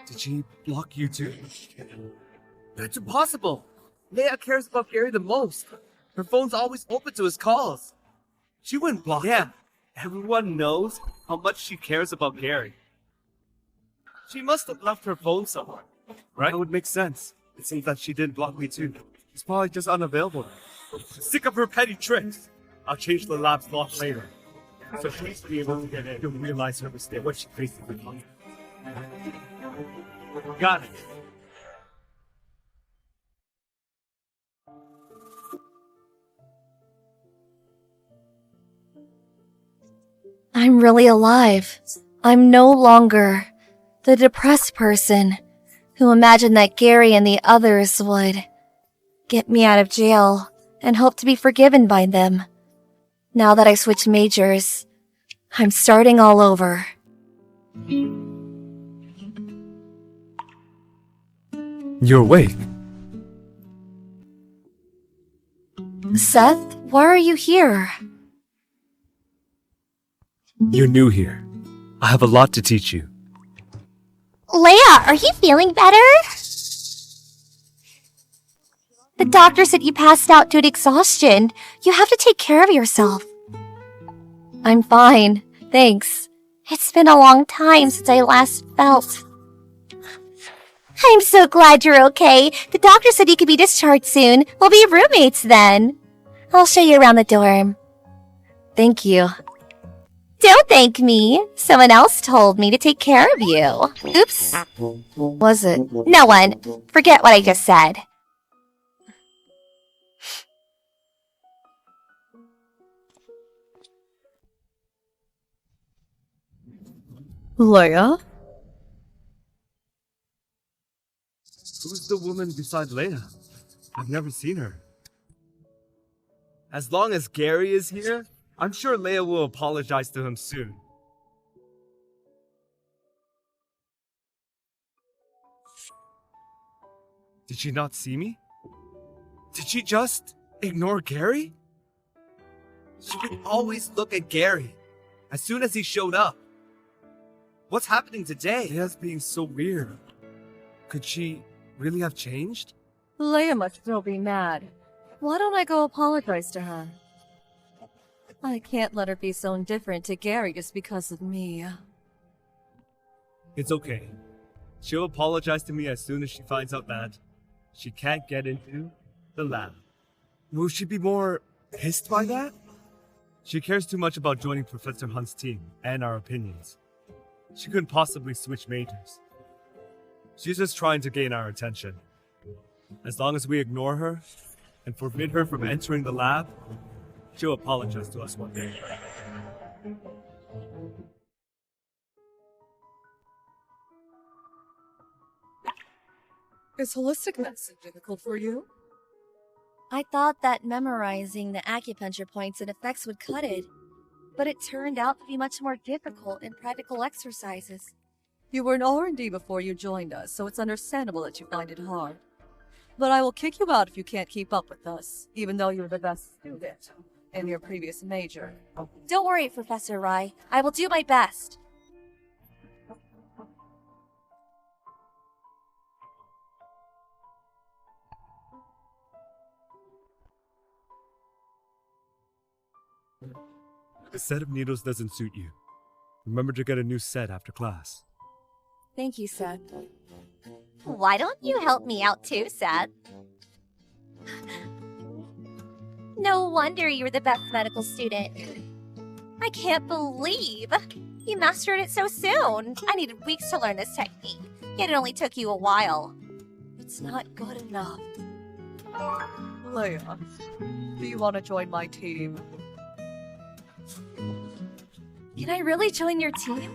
Did she block you too? That's impossible! Leia cares about Gary the most. Her phone's always open to his calls. She wouldn't block him. Everyone knows how much she cares about Gary. She must have left her phone somewhere, right? That would make sense. It seems that she didn't block me too. She's probably just unavailable. Sick of her petty tricks. I'll change the lab's lock later, so she'll be able to get in to realize her mistake when she faces the con. Got it. I'm really alive. I'm no longer the depressed person who imagined that Gary and the others would get me out of jail and hope to be forgiven by them. Now that I switched majors, I'm starting all over. You're awake. Seth, why are you here? You're new here. I have a lot to teach you. Leia, are you feeling better? The doctor said you passed out due to exhaustion. You have to take care of yourself. I'm fine, thanks. It's been a long time since I last felt. I'm so glad you're okay. The doctor said you could be discharged soon. We'll be roommates then. I'll show you around the dorm. Thank you. Don't thank me. Someone else told me to take care of you. Oops. Was it? No one. Forget what I just said. Leia? Who's the woman beside Leia? I've never seen her. As long as Gary is here, I'm sure Leia will apologize to him soon. Did she not see me? Did she just ignore Gary? She would always look at Gary as soon as he showed up. What's happening today? Leia's being so weird. Could she really have changed? Leia must still be mad. Why don't I go apologize to her? I can't let her be so indifferent to Gary just because of me. It's okay. She'll apologize to me as soon as she finds out that she can't get into the lab. Will she be more pissed by that? She cares too much about joining Professor Hunt's team and our opinions. She couldn't possibly switch majors. She's just trying to gain our attention. As long as we ignore her and forbid her from entering the lab, she'll apologize to us one day. Is holistic medicine difficult for you? I thought that memorizing the acupuncture points and effects would cut it, but it turned out to be much more difficult in practical exercises. You were an R&D before you joined us, so it's understandable that you find it hard. But I will kick you out if you can't keep up with us, even though you're the best student in your previous major. Don't worry, Professor Rai. I will do my best. The set of needles doesn't suit you. Remember to get a new set after class. Thank you, Seth. Why don't you help me out too, Seth? No wonder you're the best medical student. I can't believe you mastered it so soon. I needed weeks to learn this technique, yet it only took you a while. It's not good enough. Leia, do you want to join my team? Can I really join your team?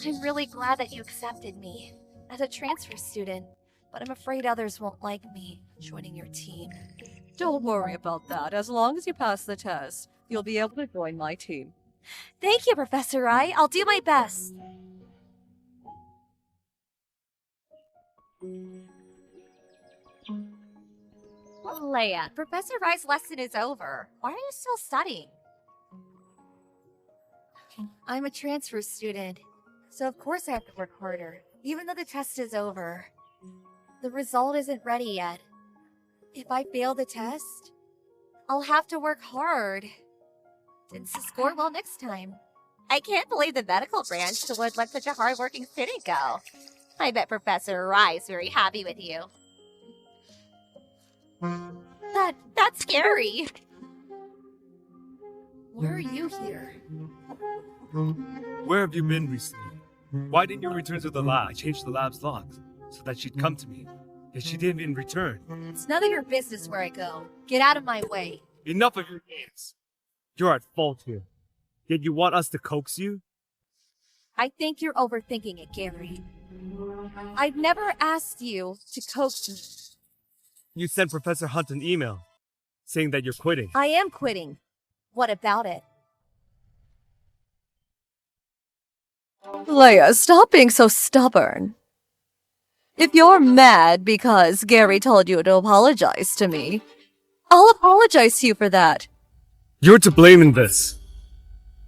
I'm really glad that you accepted me as a transfer student, but I'm afraid others won't like me joining your team. Don't worry about that. As long as you pass the test, you'll be able to join my team. Thank you, Professor Rai. I'll do my best. Leia, Professor Rai's lesson is over. Why are you still studying? I'm a transfer student, so of course I have to work harder, even though the test is over. The result isn't ready yet. If I fail the test, I'll have to work hard to score well next time. I can't believe the medical branch would let such a hard-working student go. I bet Professor Rai is very happy with you. That's scary. Why are you here? Where have you been recently? Why didn't you return to the lab? I changed the lab's locks so that she'd come to me. Yet she didn't even return. It's none of your business where I go. Get out of my way. Enough of your games. You're at fault here. Yet you want us to coax you? I think you're overthinking it, Gary. I've never asked you to coax me. You sent Professor Hunt an email saying that you're quitting. I am quitting. What about it? Leia, stop being so stubborn. If you're mad because Gary told you to apologize to me, I'll apologize to you for that. You're to blame in this.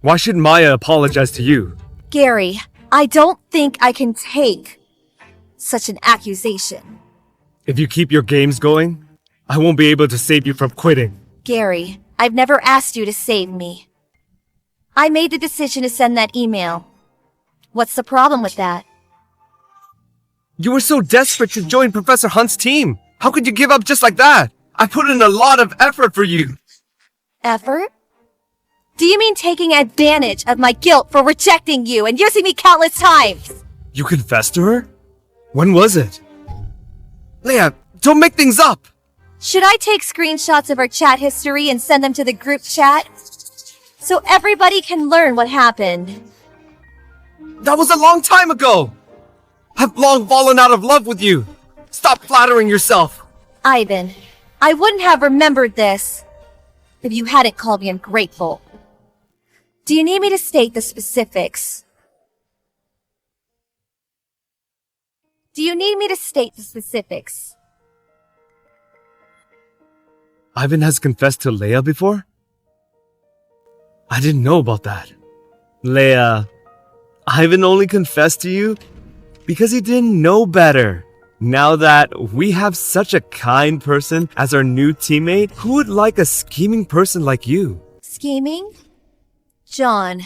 Why should Maya apologize to you? Gary, I don't think I can take such an accusation. If you keep your games going, I won't be able to save you from quitting. Gary, I've never asked you to save me. I made the decision to send that email. What's the problem with that? You were so desperate to join Professor Hunt's team. How could you give up just like that? I put in a lot of effort for you. Effort? Do you mean taking advantage of my guilt for rejecting you and using me countless times? You confessed to her? When was it? Leia, don't make things up! Should I take screenshots of our chat history and send them to the group chat? So everybody can learn what happened. That was a long time ago! I've long fallen out of love with you! Stop flattering yourself! Ivan, I wouldn't have remembered this if you hadn't called me ungrateful. Do you need me to state the specifics? Ivan has confessed to Leia before? I didn't know about that. Leia, Ivan only confessed to you because he didn't know better. Now that we have such a kind person as our new teammate, who would like a scheming person like you? Scheming? John,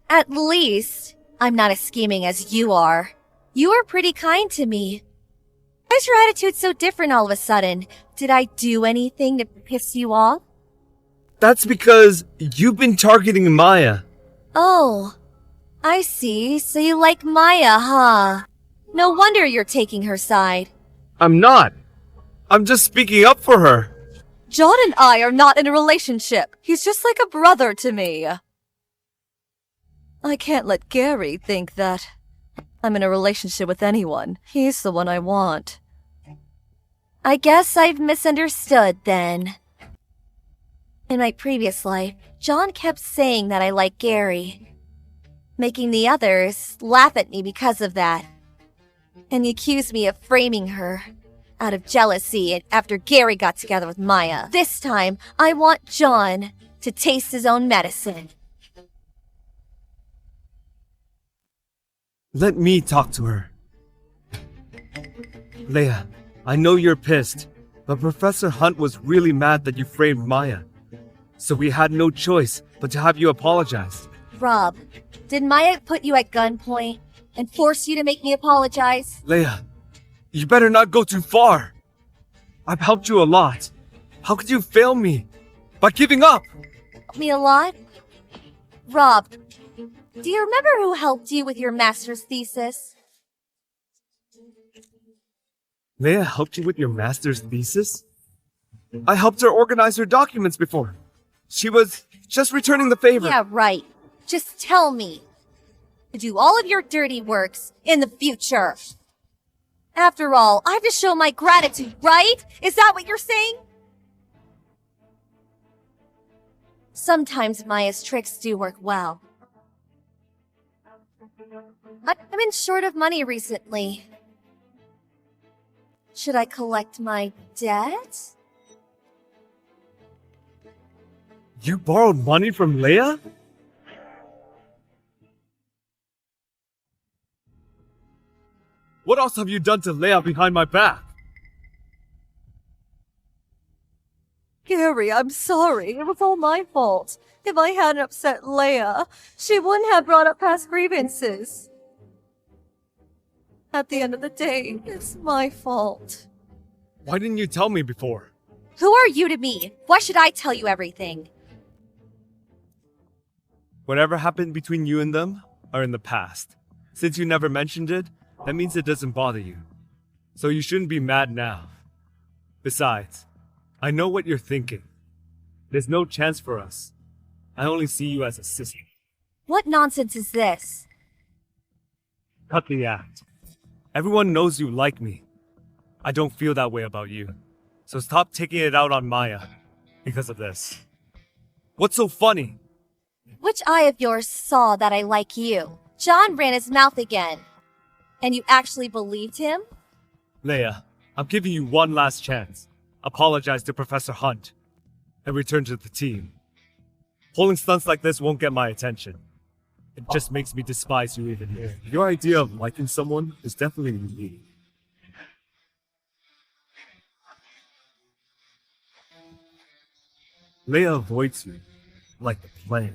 at least I'm not as scheming as you are. You are pretty kind to me. Why is your attitude so different all of a sudden? Did I do anything to piss you off? That's because you've been targeting Maya. Oh, I see. So you like Maya, huh? No wonder you're taking her side. I'm not. I'm just speaking up for her. John and I are not in a relationship. He's just like a brother to me. I can't let Gary think that I'm in a relationship with anyone. He's the one I want. I guess I've misunderstood then. In my previous life, John kept saying that I like Gary, making the others laugh at me because of that. And he accused me of framing her out of jealousy after Gary got together with Maya. This time, I want John to taste his own medicine. Let me talk to her. Leia, I know you're pissed, but Professor Hunt was really mad that you framed Maya. So we had no choice but to have you apologize. Rob, did Maya put you at gunpoint and force you to make me apologize? Leia, you better not go too far. I've helped you a lot. How could you fail me? By giving up? Me a lot? Rob, do you remember who helped you with your master's thesis? Leia helped you with your master's thesis? I helped her organize her documents before. She was just returning the favor. Yeah, right. Just tell me. To do all of your dirty works in the future. After all, I have to show my gratitude, right? Is that what you're saying? Sometimes Maya's tricks do work well. I've been short of money recently. Should I collect my debt? You borrowed money from Leia? What else have you done to Leia behind my back? Gary, I'm sorry. It was all my fault. If I hadn't upset Leia, she wouldn't have brought up past grievances. At the end of the day, it's my fault. Why didn't you tell me before? Who are you to me? Why should I tell you everything? Whatever happened between you and them are in the past. Since you never mentioned it, that means it doesn't bother you. So you shouldn't be mad now. Besides, I know what you're thinking. There's no chance for us. I only see you as a sister. What nonsense is this? Cut the act. Everyone knows you like me. I don't feel that way about you. So stop taking it out on Maya because of this. What's so funny? Which eye of yours saw that I like you? John ran his mouth again. And you actually believed him? Leia, I'm giving you one last chance. Apologize to Professor Hunt and return to the team. Pulling stunts like this won't get my attention. It just makes me despise you even more. Your idea of liking someone is definitely unique. Leia avoids you, like the plague.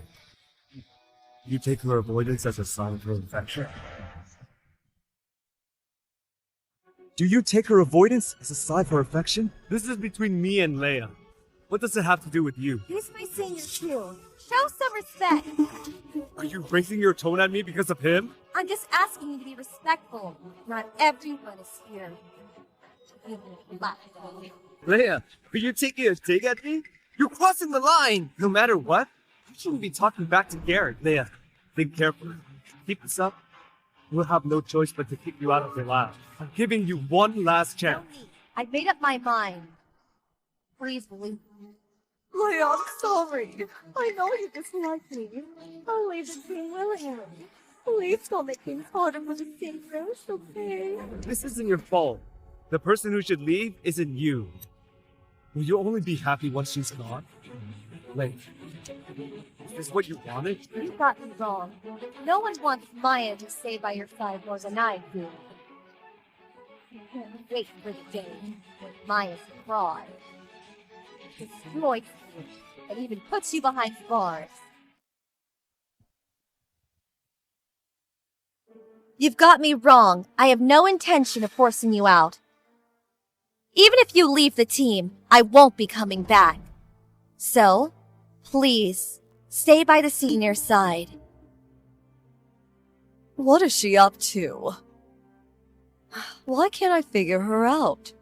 You take her avoidance as a sign of her affection? Do you take her avoidance as a sign for affection? This is between me and Leia. What does it have to do with you? He's my senior too. Show some respect. Are you raising your tone at me because of him? I'm just asking you to be respectful. Not everyone is here. Leia, are you taking a dig at me? You're crossing the line! No matter what, you shouldn't be talking back to Garrett. Leia, think carefully. Keep this up, we'll have no choice but to kick you out of the lab. I'm giving you one last chance. I've made up my mind. Please believe me. Leia, I'm sorry. I know you dislike me. I'll leave the team willingly. Please don't make things harder for the seniors, okay? This isn't your fault. The person who should leave isn't you. Will you only be happy once she's gone? Leia, is this what you wanted? You got me wrong. No one wants Maya to stay by your side more than I do. You can't wait for the day when Maya's fraud destroys you and even puts you behind bars. You've got me wrong. I have no intention of forcing you out. Even if you leave the team, I won't be coming back. So, please, stay by the senior side. What is she up to? Why can't I figure her out?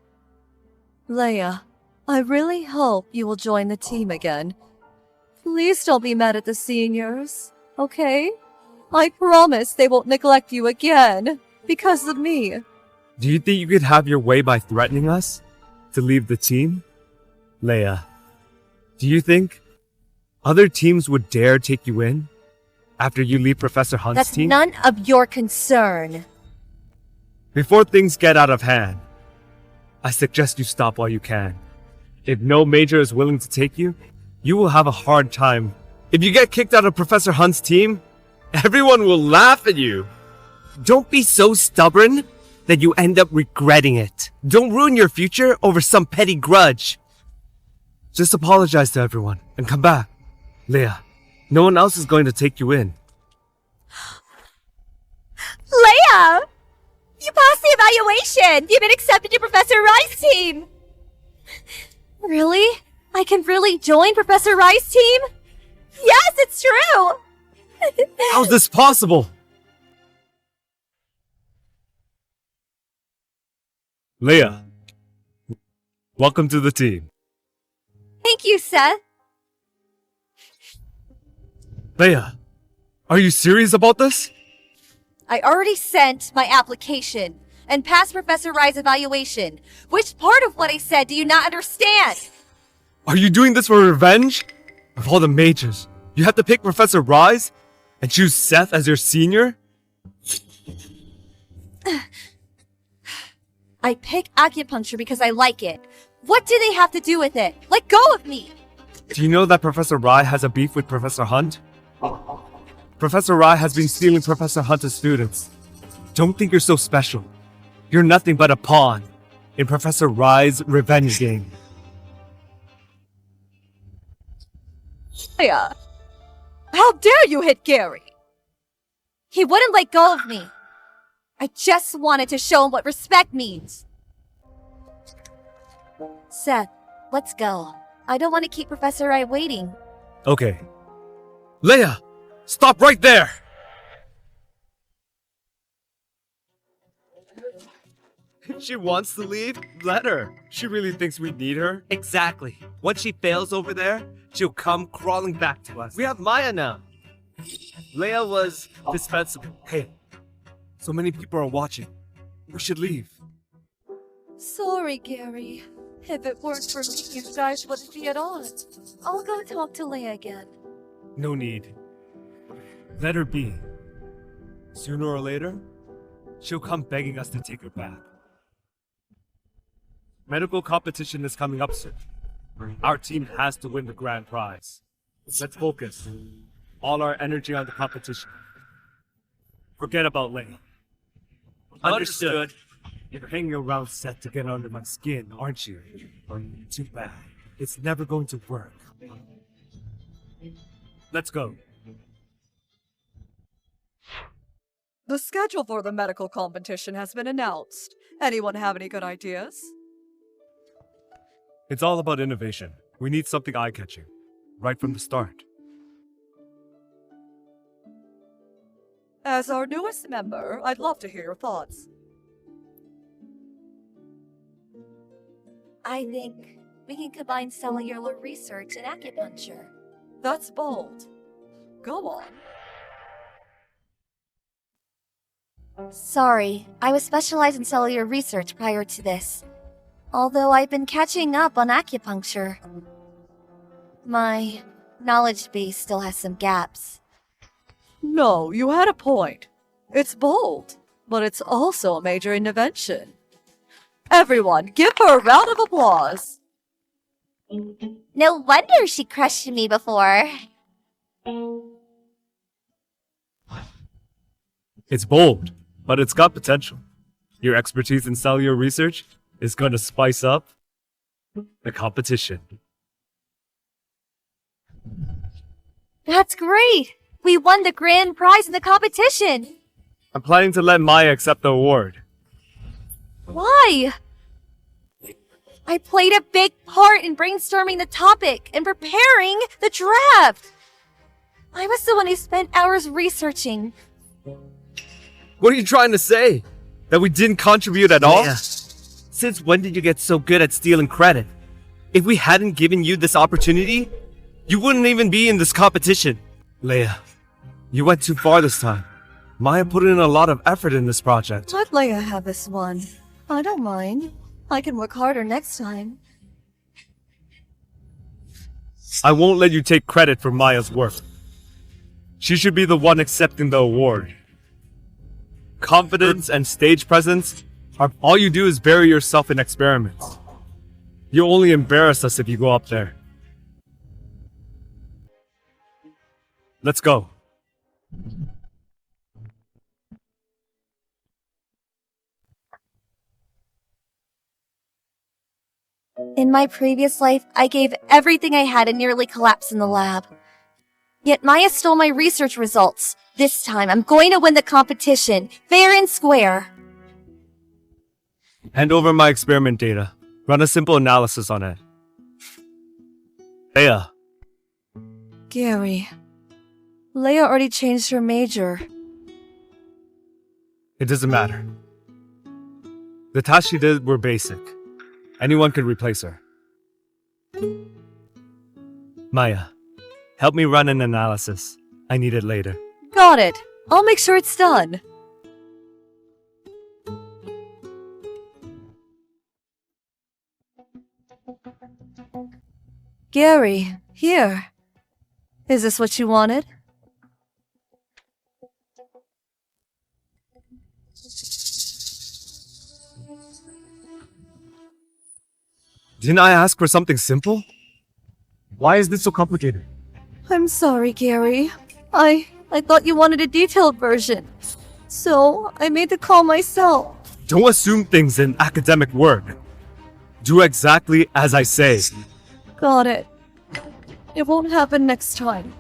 Leia, I really hope you will join the team again. Please don't be mad at the seniors, okay? I promise they won't neglect you again because of me. Do you think you could have your way by threatening us to leave the team? Leia, do you think other teams would dare take you in after you leave Professor Hunt's That's team? none of your concern. Before things get out of hand, I suggest you stop while you can. If no major is willing to take you, you will have a hard time. If you get kicked out of Professor Hunt's team, everyone will laugh at you. Don't be so stubborn that you end up regretting it. Don't ruin your future over some petty grudge. Just apologize to everyone and come back. Leia, no one else is going to take you in. Leia! You passed the evaluation! You've been accepted to Professor Rice's team! Really? I can really join Professor Rice's team? Yes, it's true! How's this possible? Leia, welcome to the team. Thank you, Seth. Leia, are you serious about this? I already sent my application and passed Professor Rice's evaluation. Which part of what I said do you not understand? Are you doing this for revenge? Of all the majors, you have to pick Professor Rise and choose Seth as your senior? I pick acupuncture because I like it. What do they have to do with it? Let go of me! Do you know that Professor Rai has a beef with Professor Hunt? Professor Rai has been stealing Professor Hunt's students. Don't think you're so special. You're nothing but a pawn in Professor Rai's revenge game. Leia, how dare you hit Gary? He wouldn't let go of me. I just wanted to show him what respect means. Seth, let's go. I don't want to keep Professor Rai waiting. Okay. Leia, stop right there! If she wants to leave, let her. She really thinks we need her. Exactly. Once she fails over there, she'll come crawling back to us. We have Maya now. Leia was dispensable. Hey, so many people are watching. We should leave. Sorry, Gary. If it weren't for me, you guys wouldn't be at all. I'll go talk to Leia again. No need. Let her be. Sooner or later, she'll come begging us to take her back. Medical competition is coming up soon. Our team has to win the grand prize. Let's focus all our energy on the competition. Forget about Leia. Understood. You're hanging around Seth to get under my skin, aren't you? Too bad. It's never going to work. Let's go. The schedule for the medical competition has been announced. Anyone have any good ideas? It's all about innovation. We need something eye-catching, right from the start. As our newest member, I'd love to hear your thoughts. I think we can combine cellular research and acupuncture. That's bold. Go on. Sorry, I was specialized in cellular research prior to this. Although I've been catching up on acupuncture. My knowledge base still has some gaps. No, you had a point. It's bold, but it's also a major intervention. Everyone, give her a round of applause. No wonder she crushed me before. It's bold, but it's got potential. Your expertise in cellular research is going to spice up the competition. That's great! We won the grand prize in the competition! I'm planning to let Maya accept the award. Why? I played a big part in brainstorming the topic and preparing the draft. I was the one who spent hours researching. What are you trying to say? That we didn't contribute at all? Since when did you get so good at stealing credit? If we hadn't given you this opportunity, you wouldn't even be in this competition. Leia, you went too far this time. Maya put in a lot of effort in this project. Let Leia have this one. I don't mind. I can work harder next time. I won't let you take credit for Maya's work. She should be the one accepting the award. Confidence and stage presence are all you do is bury yourself in experiments. You only embarrass us if you go up there. Let's go. In my previous life, I gave everything I had and nearly collapsed in the lab. Yet Maya stole my research results. This time, I'm going to win the competition, fair and square. Hand over my experiment data. Run a simple analysis on it. Leia, Gary. Leia already changed her major. it doesn't matter. The tasks she did were basic. Anyone could replace her. Maya, help me run an analysis. I need it later. Got it. I'll make sure it's done. Gary, here. Is this what you wanted? Didn't I ask for something simple? Why is this so complicated? I'm sorry, Gary. I thought you wanted a detailed version. So, I made the call myself. Don't assume things in academic work. Do exactly as I say. Got it. It won't happen next time.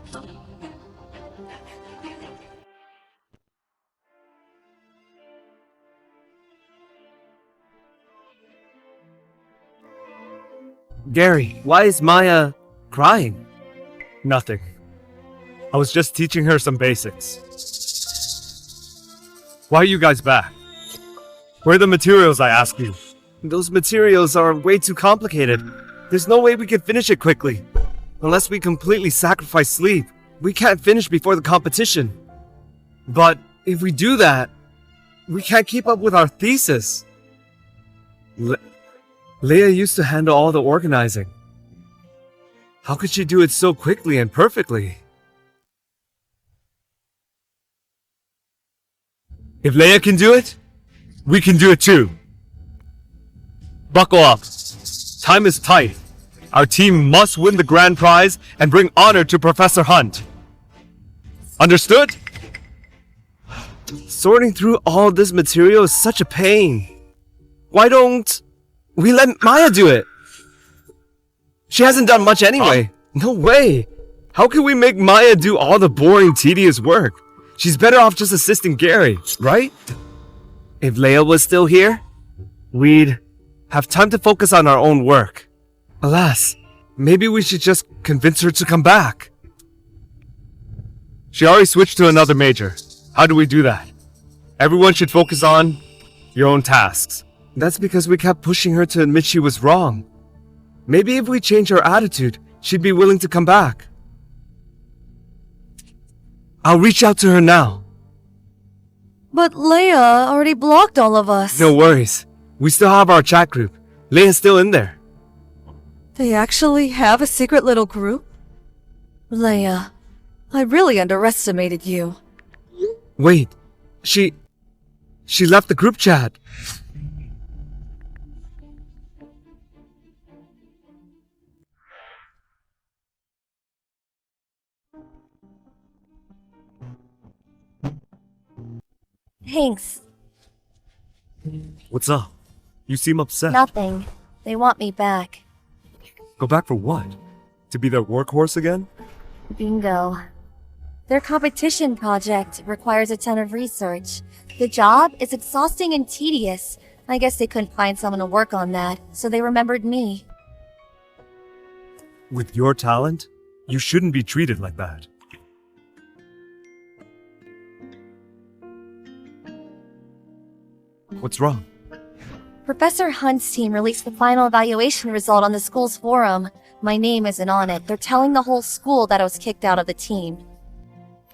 Gary, why is Maya crying? Nothing. I was just teaching her some basics. Why are you guys back? Where are the materials, I ask you? Those materials are way too complicated. There's no way we can finish it quickly. Unless we completely sacrifice sleep, we can't finish before the competition. But if we do that, we can't keep up with our thesis. Leia used to handle all the organizing. How could she do it so quickly and perfectly? If Leia can do it, we can do it too. Buckle up. Time is tight. Our team must win the grand prize and bring honor to Professor Hunt. Understood? Sorting through all this material is such a pain. Why don't we let Maya do it? She hasn't done much anyway. No way. How can we make Maya do all the boring, tedious work? She's better off just assisting Gary, right? If Leia was still here, we'd have time to focus on our own work. Alas, maybe we should just convince her to come back. She already switched to another major. How do we do that? Everyone should focus on your own tasks. That's because we kept pushing her to admit she was wrong. Maybe if we change her attitude, she'd be willing to come back. I'll reach out to her now. But Leia already blocked all of us. No worries. We still have our chat group. Leia's still in there. They actually have a secret little group? Leia, I really underestimated you. Wait, she left the group chat. Thanks. What's up? You seem upset. Nothing. They want me back. Go back for what? To be their workhorse again? Bingo. Their competition project requires a ton of research. The job is exhausting and tedious. I guess they couldn't find someone to work on that, so they remembered me. With your talent, you shouldn't be treated like that. What's wrong? Professor Hunt's team released the final evaluation result on the school's forum. My name isn't on it. They're telling the whole school that I was kicked out of the team.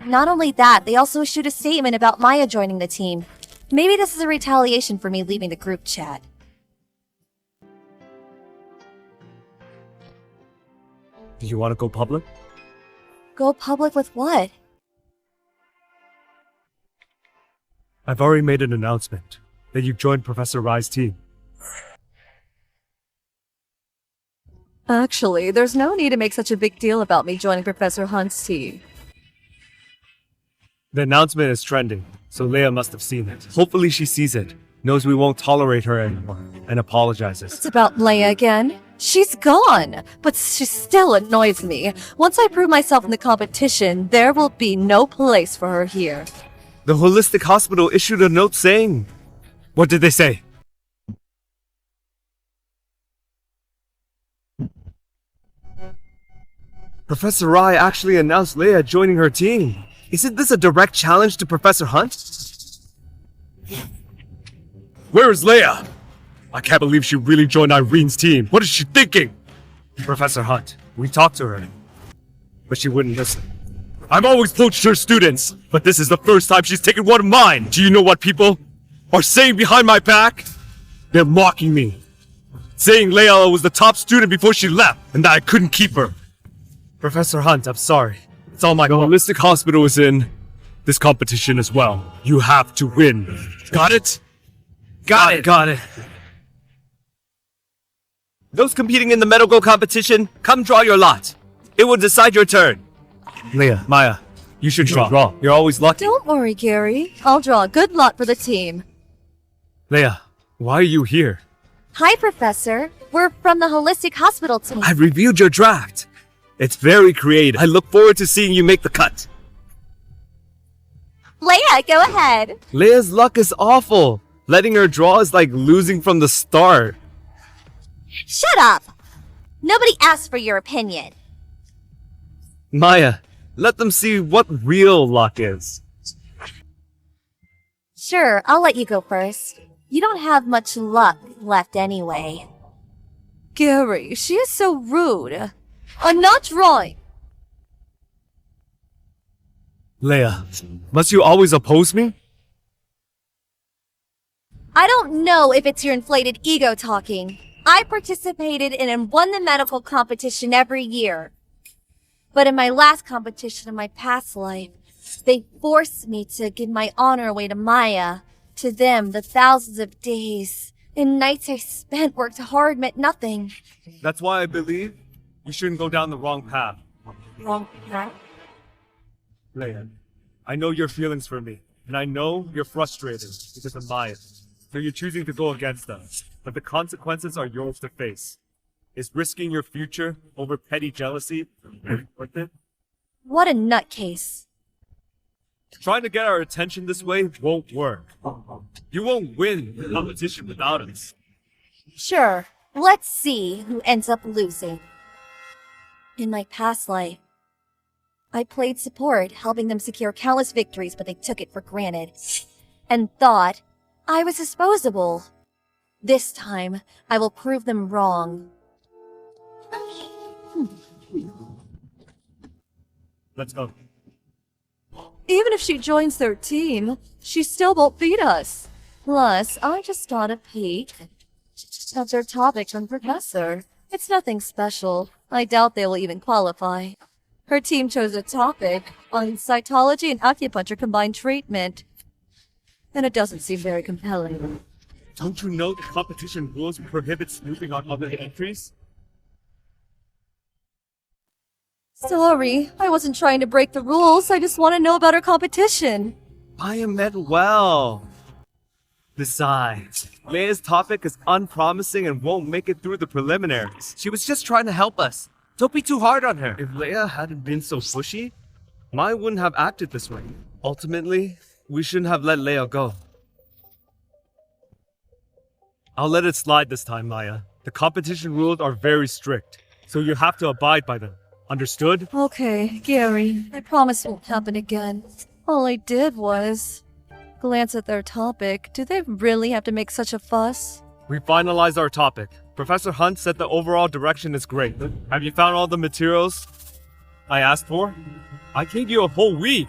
Not only that, they also issued a statement about Maya joining the team. Maybe this is a retaliation for me leaving the group chat. Do you want to go public? Go public with what? I've already made an announcement that you've joined Professor Rai's team. Actually, there's no need to make such a big deal about me joining Professor Hunt's team. The announcement is trending, so Leia must have seen it. Hopefully she sees it. knows we won't tolerate her anymore, and apologizes. It's about Leia again. She's gone, but she still annoys me. Once I prove myself in the competition, there will be no place for her here. The holistic hospital issued a note saying... What did they say? Professor Rai actually announced Leia joining her team. Isn't this a direct challenge to Professor Hunt? Where is Leia? I can't believe she really joined Irene's team. What is she thinking? Professor Hunt, we talked to her, but she wouldn't listen. I've always poached her students, but this is the first time she's taken one of mine. Do you know what people are saying behind my back? They're mocking me, saying Leia was the top student before she left, and that I couldn't keep her. Professor Hunt, I'm sorry. It's all my fault. The holistic hospital is in this competition as well. You have to win. Got it? Got it. Those competing in the medical competition, come draw your lot. It will decide your turn. Leia, Maya, you should draw. You're always lucky. Don't worry, Gary. I'll draw a good lot for the team. Leia, why are you here? Hi, Professor. We're from the Holistic Hospital team. I've reviewed your draft. It's very creative. I look forward to seeing you make the cut. Leia, go ahead. Leia's luck is awful. Letting her draw is like losing from the start. Shut up. Nobody asked for your opinion. Maya, let them see what real luck is. Sure, I'll let you go first. You don't have much luck left anyway. Gary, she is so rude. I'm not drawing. Leia, must you always oppose me? I don't know if it's your inflated ego talking. I participated in and won the medical competition every year. But in my last competition in my past life, they forced me to give my honor away to Maya. To them, the thousands of days and nights I spent worked hard meant nothing. That's why I believe you shouldn't go down the wrong path. Wrong path? Leia, I know your feelings for me, and I know you're frustrated because of Maya. So you're choosing to go against them, but the consequences are yours to face. Is risking your future over petty jealousy worth it? What a nutcase. Trying to get our attention this way won't work. You won't win the competition without us. Sure, let's see who ends up losing. In my past life, I played support, helping them secure countless victories, but they took it for granted. And thought I was disposable. This time, I will prove them wrong. Let's go. Even if she joins their team, she still won't beat us. Plus, I just got a peek of their topic from Professor. It's nothing special. I doubt they will even qualify. Her team chose a topic on cytology and acupuncture combined treatment. And it doesn't seem very compelling. Don't you know the competition rules prohibit snooping on other entries? Sorry, I wasn't trying to break the rules. I just want to know about her competition. I meant well. Besides, Leia's topic is unpromising and won't make it through the preliminaries. She was just trying to help us. Don't be too hard on her. If Leia hadn't been so pushy, Maya wouldn't have acted this way. Ultimately, we shouldn't have let Leia go. I'll let it slide this time, Maya. The competition rules are very strict, so you have to abide by them. Understood? Okay, Gary, I promise it won't happen again. All I did was glance at their topic. Do they really have to make such a fuss? We finalized our topic. Professor Hunt said the overall direction is great. Have you found all the materials I asked for? I gave you a whole week.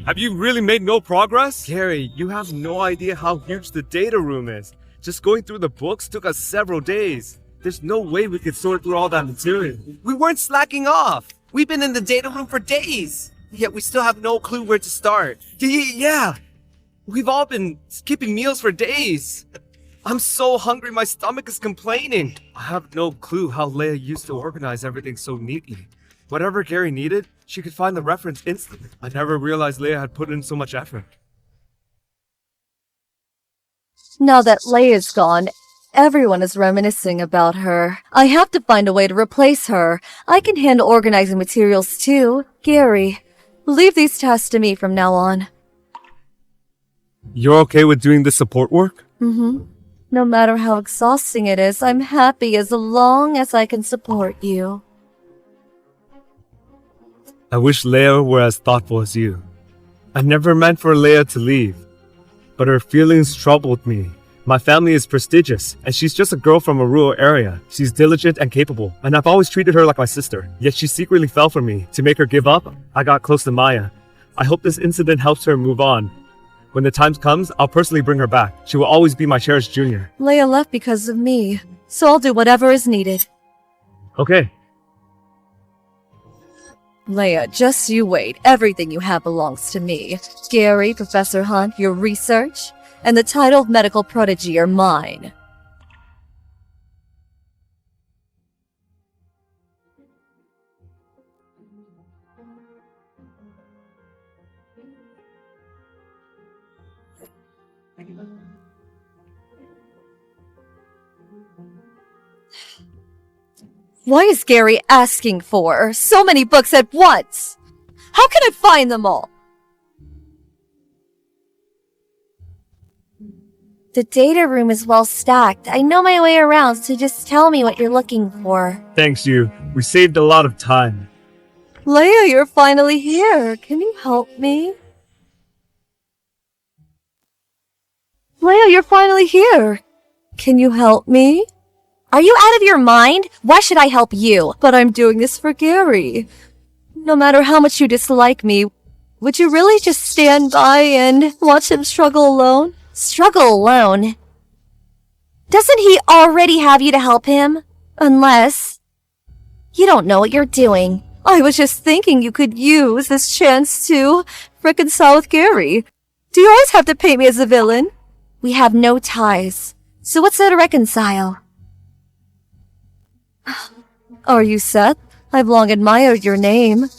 Have you really made no progress? Gary, you have no idea how huge the data room is. Just going through the books took us several days. There's no way we could sort through all that material. We weren't slacking off. We've been in the data room for days. Yet we still have no clue where to start. Yeah. We've all been skipping meals for days. I'm so hungry, my stomach is complaining. I have no clue how Leia used to organize everything so neatly. Whatever Gary needed, she could find the reference instantly. I never realized Leia had put in so much effort. Now that Leia's gone, everyone is reminiscing about her. I have to find a way to replace her. I can handle organizing materials too. Gary, leave these tasks to me from now on. You're okay with doing the support work? No matter how exhausting it is, I'm happy as long as I can support you. I wish Leia were as thoughtful as you. I never meant for Leia to leave, but her feelings troubled me. My family is prestigious, and she's just a girl from a rural area. She's diligent and capable, and I've always treated her like my sister. Yet she secretly fell for me. To make her give up, I got close to Maya. I hope this incident helps her move on. When the time comes, I'll personally bring her back. She will always be my cherished junior. Leia left because of me, so I'll do whatever is needed. Okay. Leia, just you wait. Everything you have belongs to me. Gary, Professor Hunt, your research, and the title of medical prodigy are mine. Why is Gary asking for so many books at once? How can I find them all? The data room is well stacked. I know my way around, so just tell me what you're looking for. Thanks, you. We saved a lot of time. Leia, you're finally here. Can you help me? Leia, you're finally here. Can you help me? Are you out of your mind? Why should I help you? But I'm doing this for Gary. No matter how much you dislike me, would you really just stand by and watch him struggle alone? Struggle alone? Doesn't he already have you to help him? Unless you don't know what you're doing. I was just thinking you could use this chance to reconcile with Gary. Do you always have to paint me as a villain? We have no ties. So what's there to reconcile? Are you Seth? I've long admired your name.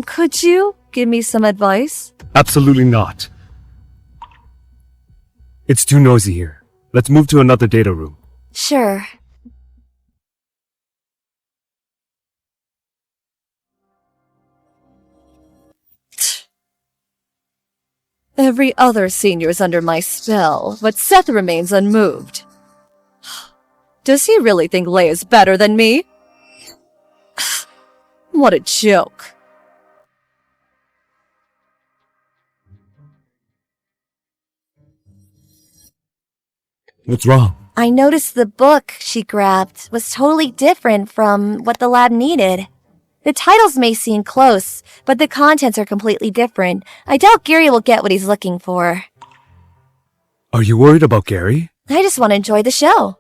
Could you give me some advice? Absolutely not. It's too noisy here. Let's move to another data room. Sure. Every other senior is under my spell, but Seth remains unmoved. Does he really think Leia's better than me? What a joke. What's wrong? I noticed the book she grabbed was totally different from what the lab needed. The titles may seem close, but the contents are completely different. I doubt Gary will get what he's looking for. Are you worried about Gary? I just want to enjoy the show.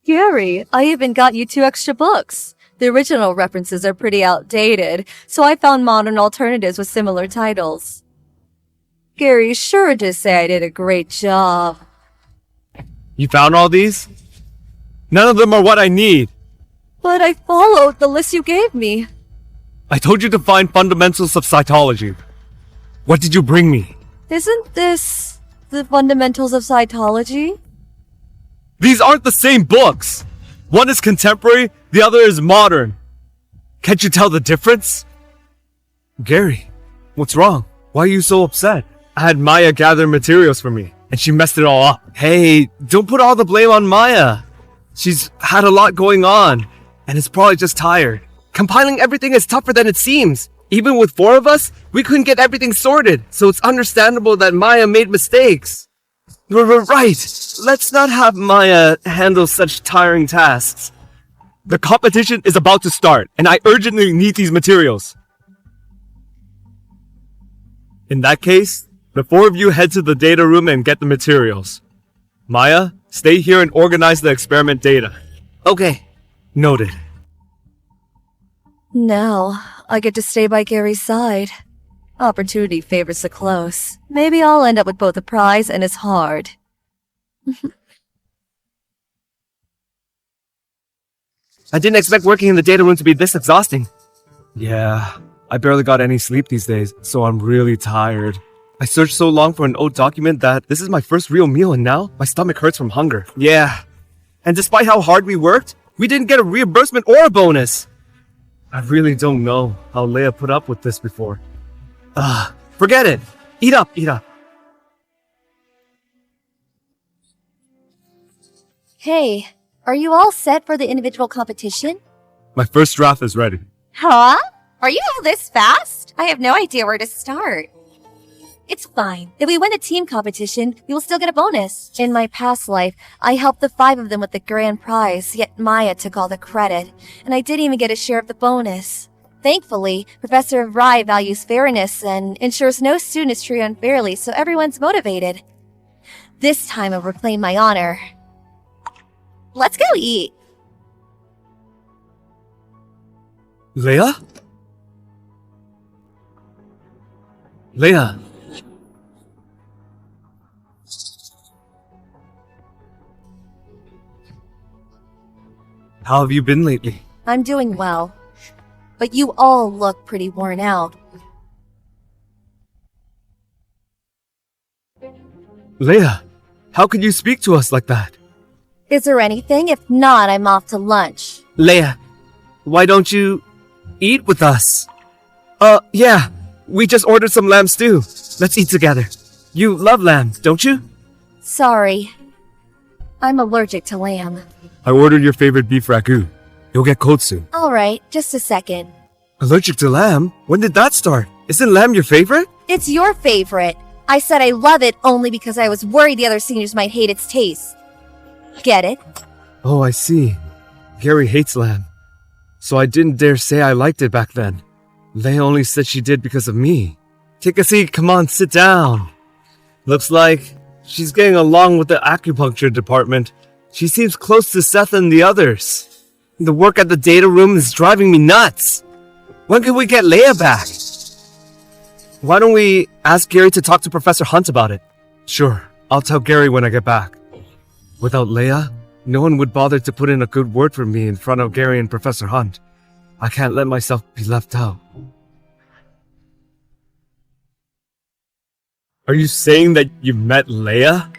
Gary, I even got you 2 extra books. The original references are pretty outdated, so I found modern alternatives with similar titles. Gary's sure to say I did a great job. You found all these? None of them are what I need. But I followed the list you gave me. I told you to find fundamentals of cytology. What did you bring me? Isn't this the fundamentals of cytology? These aren't the same books. One is contemporary, the other is modern. Can't you tell the difference? Gary, what's wrong? Why are you so upset? I had Maya gather materials for me, and she messed it all up. Hey, don't put all the blame on Maya. She's had a lot going on, and is probably just tired. Compiling everything is tougher than it seems. Even with 4 of us, we couldn't get everything sorted, so it's understandable that Maya made mistakes. Right. Let's not have Maya handle such tiring tasks. The competition is about to start, and I urgently need these materials. In that case, the 4 of you head to the data room and get the materials. Maya, stay here and organize the experiment data. Okay. Noted. Now, I get to stay by Gary's side. Opportunity favors the close. Maybe I'll end up with both a prize and his heart. I didn't expect working in the data room to be this exhausting. Yeah, I barely got any sleep these days, so I'm really tired. I searched so long for an old document that this is my first real meal and now my stomach hurts from hunger. Yeah, and despite how hard we worked, we didn't get a reimbursement or a bonus. I really don't know how Leia put up with this before. Forget it. Eat up, eat up. Hey, are you all set for the individual competition? My first draft is ready. Huh? Are you all this fast? I have no idea where to start. It's fine. If we win the team competition, we will still get a bonus. In my past life, I helped the 5 of them with the grand prize, yet Maya took all the credit, and I didn't even get a share of the bonus. Thankfully, Professor Rai values fairness and ensures no student is treated unfairly, so everyone's motivated. This time I'll reclaim my honor. Let's go eat. Leia? Leia. How have you been lately? I'm doing well, but you all look pretty worn out. Leia, how could you speak to us like that? Is there anything? If not, I'm off to lunch. Leia, why don't you eat with us? Yeah, we just ordered some lamb stew. Let's eat together. You love lamb, don't you? Sorry. I'm allergic to lamb. I ordered your favorite beef ragu. You'll get cold soon. Alright, just a second. Allergic to lamb? When did that start? Isn't lamb your favorite? It's your favorite. I said I love it only because I was worried the other seniors might hate its taste. Get it? Oh, I see. Gary hates lamb. So I didn't dare say I liked it back then. Leia only said she did because of me. Take a seat, come on, sit down. Looks like she's getting along with the acupuncture department. She seems close to Seth and the others. The work at the data room is driving me nuts. When can we get Leia back? Why don't we ask Gary to talk to Professor Hunt about it? Sure, I'll tell Gary when I get back. Without Leia, no one would bother to put in a good word for me in front of Gary and Professor Hunt. I can't let myself be left out. Are you saying that you met Leia?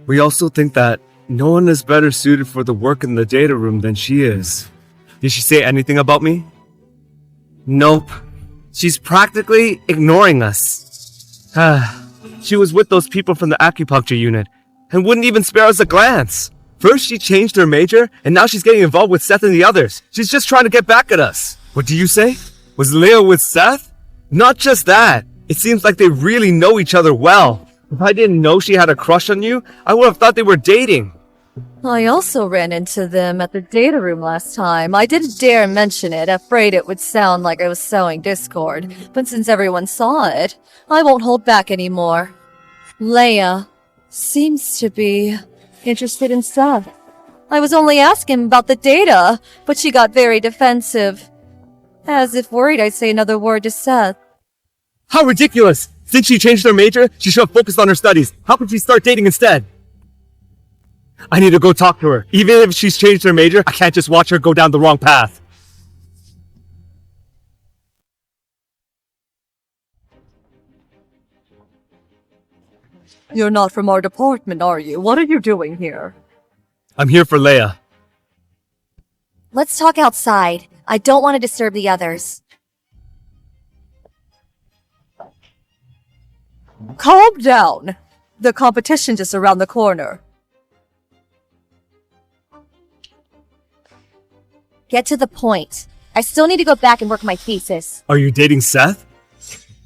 We also think that no one is better suited for the work in the data room than she is. Did she say anything about me? Nope. She's practically ignoring us. She was with those people from the acupuncture unit and wouldn't even spare us a glance. First she changed her major, and now she's getting involved with Seth and the others. She's just trying to get back at us. What do you say? Was Leia with Seth? Not just that. It seems like they really know each other well. If I didn't know she had a crush on you, I would have thought they were dating. I also ran into them at the data room last time. I didn't dare mention it, afraid it would sound like I was sowing discord. But since everyone saw it, I won't hold back anymore. Leia seems to be interested in Seth. I was only asking about the data, but she got very defensive. As if worried I'd say another word to Seth. How ridiculous! Since she changed her major, she should have focused on her studies. How could she start dating instead? I need to go talk to her. Even if she's changed her major, I can't just watch her go down the wrong path. You're not from our department, are you? What are you doing here? I'm here for Leia. Let's talk outside. I don't want to disturb the others. Calm down. The competition's just around the corner. Get to the point. I still need to go back and work my thesis. Are you dating Seth?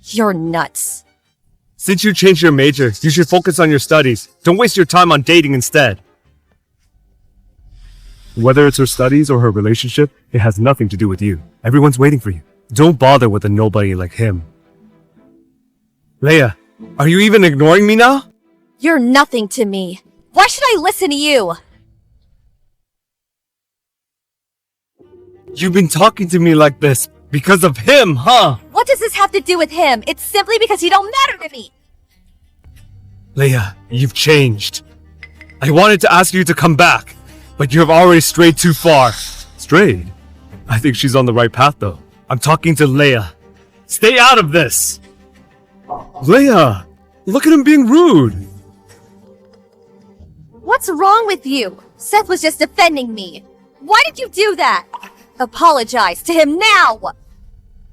You're nuts. Since you changed your major, you should focus on your studies. Don't waste your time on dating instead. Whether it's her studies or her relationship, it has nothing to do with you. Everyone's waiting for you. Don't bother with a nobody like him. Leia, are you even ignoring me now? You're nothing to me. Why should I listen to you? You've been talking to me like this because of him, huh? What does this have to do with him? It's simply because you don't matter to me. Leia, you've changed. I wanted to ask you to come back, but you have already strayed too far. Strayed? I think she's on the right path though. I'm talking to Leia. Stay out of this! Leia! Look at him being rude! What's wrong with you? Seth was just defending me. Why did you do that? Apologize to him now!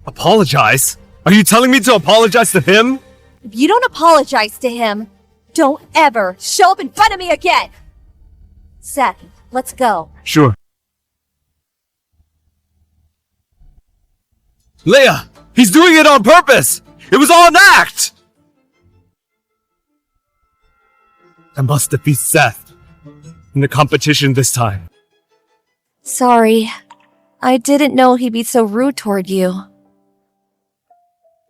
Apologize? Are you telling me to apologize to him? If you don't apologize to him, don't ever show up in front of me again! Seth, let's go. Sure. Leia! He's doing it on purpose! It was all an act! I must defeat Seth in the competition this time. Sorry. I didn't know he'd be so rude toward you.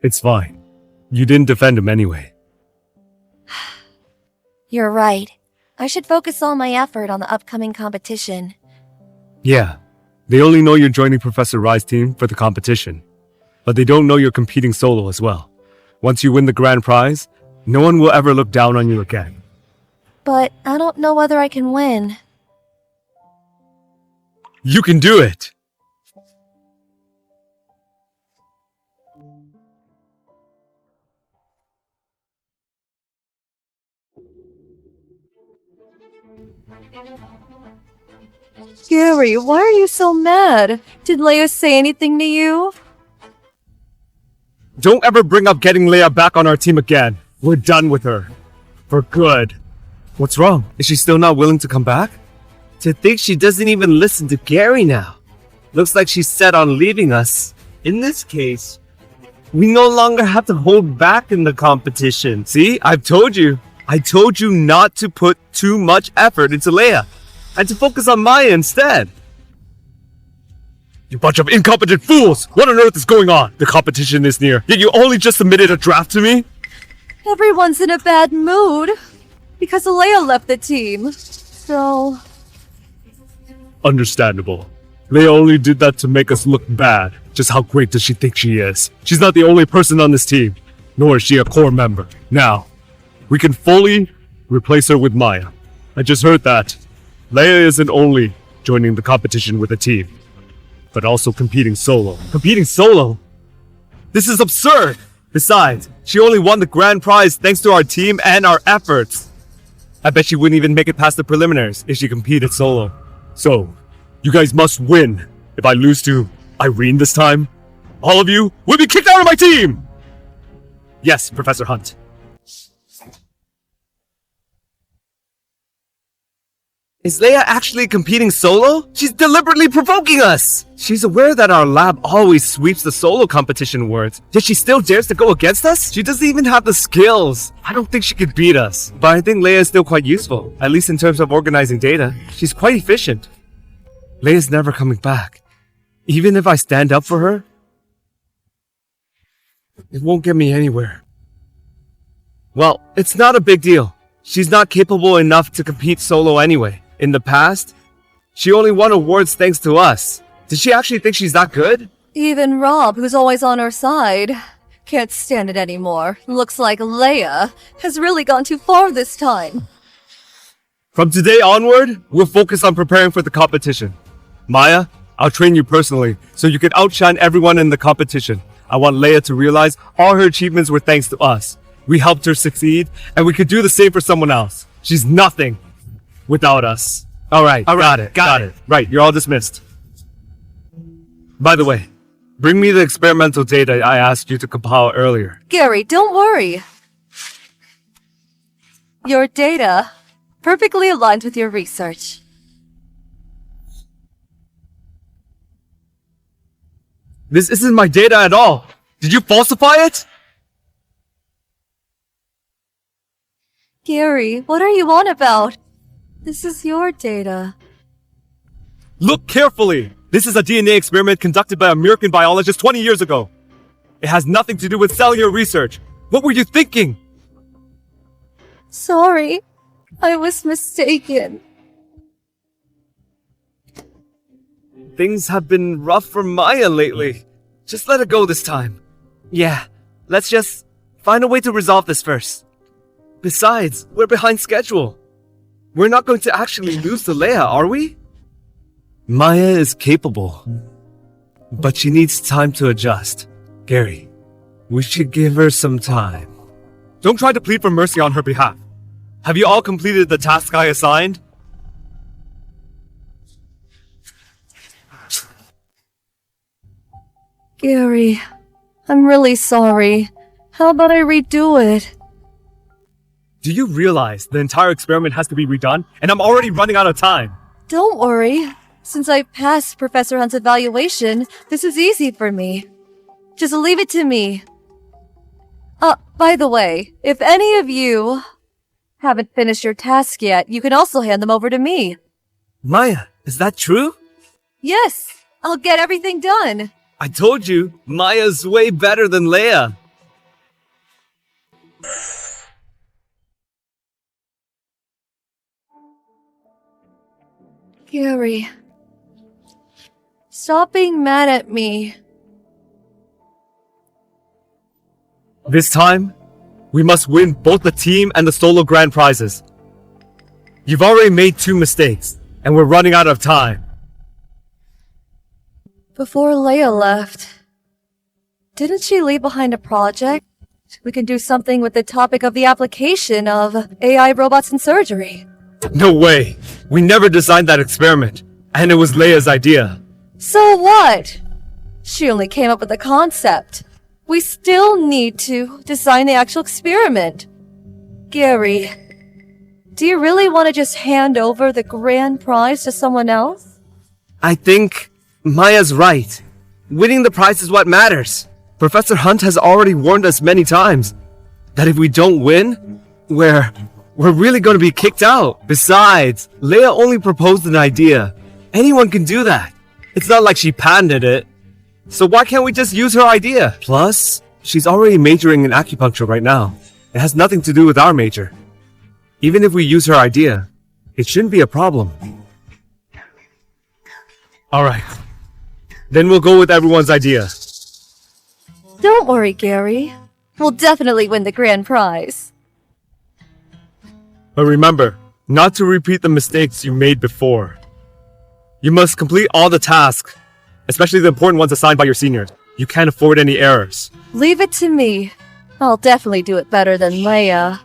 It's fine. You didn't defend him anyway. You're right. I should focus all my effort on the upcoming competition. Yeah. They only know you're joining Professor Rai's team for the competition. But they don't know you're competing solo as well. Once you win the grand prize, no one will ever look down on you again. But I don't know whether I can win. You can do it! Gary, why are you so mad? Did Leia say anything to you? Don't ever bring up getting Leia back on our team again. We're done with her. For good. What's wrong? Is she still not willing to come back? To think she doesn't even listen to Gary now. Looks like she's set on leaving us. In this case, we no longer have to hold back in the competition. See, I've told you. I told you not to put too much effort into Leia and to focus on Maya instead. You bunch of incompetent fools! What on earth is going on? The competition is near, yet you only just submitted a draft to me? Everyone's in a bad mood. Because Leia left the team. So... Understandable. Leia only did that to make us look bad. Just how great does she think she is? She's not the only person on this team, nor is she a core member. Now, we can fully replace her with Maya. I just heard that. Leia isn't only joining the competition with a team, but also competing solo. Competing solo? This is absurd! Besides, she only won the grand prize thanks to our team and our efforts. I bet she wouldn't even make it past the preliminaries if she competed solo. So, you guys must win. If I lose to Irene this time, all of you will be kicked out of my team! Yes, Professor Hunt. Is Leia actually competing solo? She's deliberately provoking us! She's aware that our lab always sweeps the solo competition awards, yet she still dares to go against us? She doesn't even have the skills. I don't think she could beat us. But I think Leia is still quite useful, at least in terms of organizing data. She's quite efficient. Leia's never coming back. Even if I stand up for her, it won't get me anywhere. Well, it's not a big deal. She's not capable enough to compete solo anyway. In the past, she only won awards thanks to us. Did she actually think she's that good? even Rob, who's always on her side, can't stand it anymore. Looks like Leia has really gone too far this time. From today onward, we'll focus on preparing for the competition. Maya, I'll train you personally, so you can outshine everyone in the competition. I want Leia to realize all her achievements were thanks to us. We helped her succeed, and we could do the same for someone else. She's nothing without us. Alright, got it. Right, you're all dismissed. By the way, bring me the experimental data I asked you to compile earlier. Gary, don't worry. Your data perfectly aligned with your research. This isn't my data at all. Did you falsify it? Gary, what are you on about? This is your data. Look carefully. This is a DNA experiment conducted by American biologists 20 years ago. It has nothing to do with cellular research. What were you thinking? Sorry, I was mistaken. Things have been rough for Maya lately. Just let it go this time. Yeah, let's just find a way to resolve this first. Besides, we're behind schedule. We're not going to actually lose to Leia, are we? Maya is capable. But she needs time to adjust. Gary, we should give her some time. Don't try to plead for mercy on her behalf. Have you all completed the task I assigned? Gary, I'm really sorry. How about I redo it? Do you realize the entire experiment has to be redone, and I'm already running out of time? Don't worry. Since I passed Professor Hunt's evaluation, this is easy for me. Just leave it to me. By the way, if any of you haven't finished your task yet, you can also hand them over to me. Maya, is that true? Yes, I'll get everything done. I told you, Maya's way better than Leia. Gary, stop being mad at me. This time, we must win both the team and the solo grand prizes. You've already made 2 mistakes, and we're running out of time. Before Leia left, didn't she leave behind a project? We can do something with the topic of the application of AI robots in surgery. No way! We never designed that experiment, and it was Leia's idea. So what? She only came up with the concept. We still need to design the actual experiment. Gary, do you really want to just hand over the grand prize to someone else? I think Maya's right. Winning the prize is what matters. Professor Hunt has already warned us many times that if we don't win, we're really going to be kicked out. Besides, Leia only proposed an idea. Anyone can do that. It's not like she patented it. So why can't we just use her idea? Plus, she's already majoring in acupuncture right now. It has nothing to do with our major. Even if we use her idea, it shouldn't be a problem. Alright. Then we'll go with everyone's idea. Don't worry, Gary. We'll definitely win the grand prize. But remember, not to repeat the mistakes you made before. You must complete all the tasks, especially the important ones assigned by your seniors. You can't afford any errors. Leave it to me. I'll definitely do it better than Leia.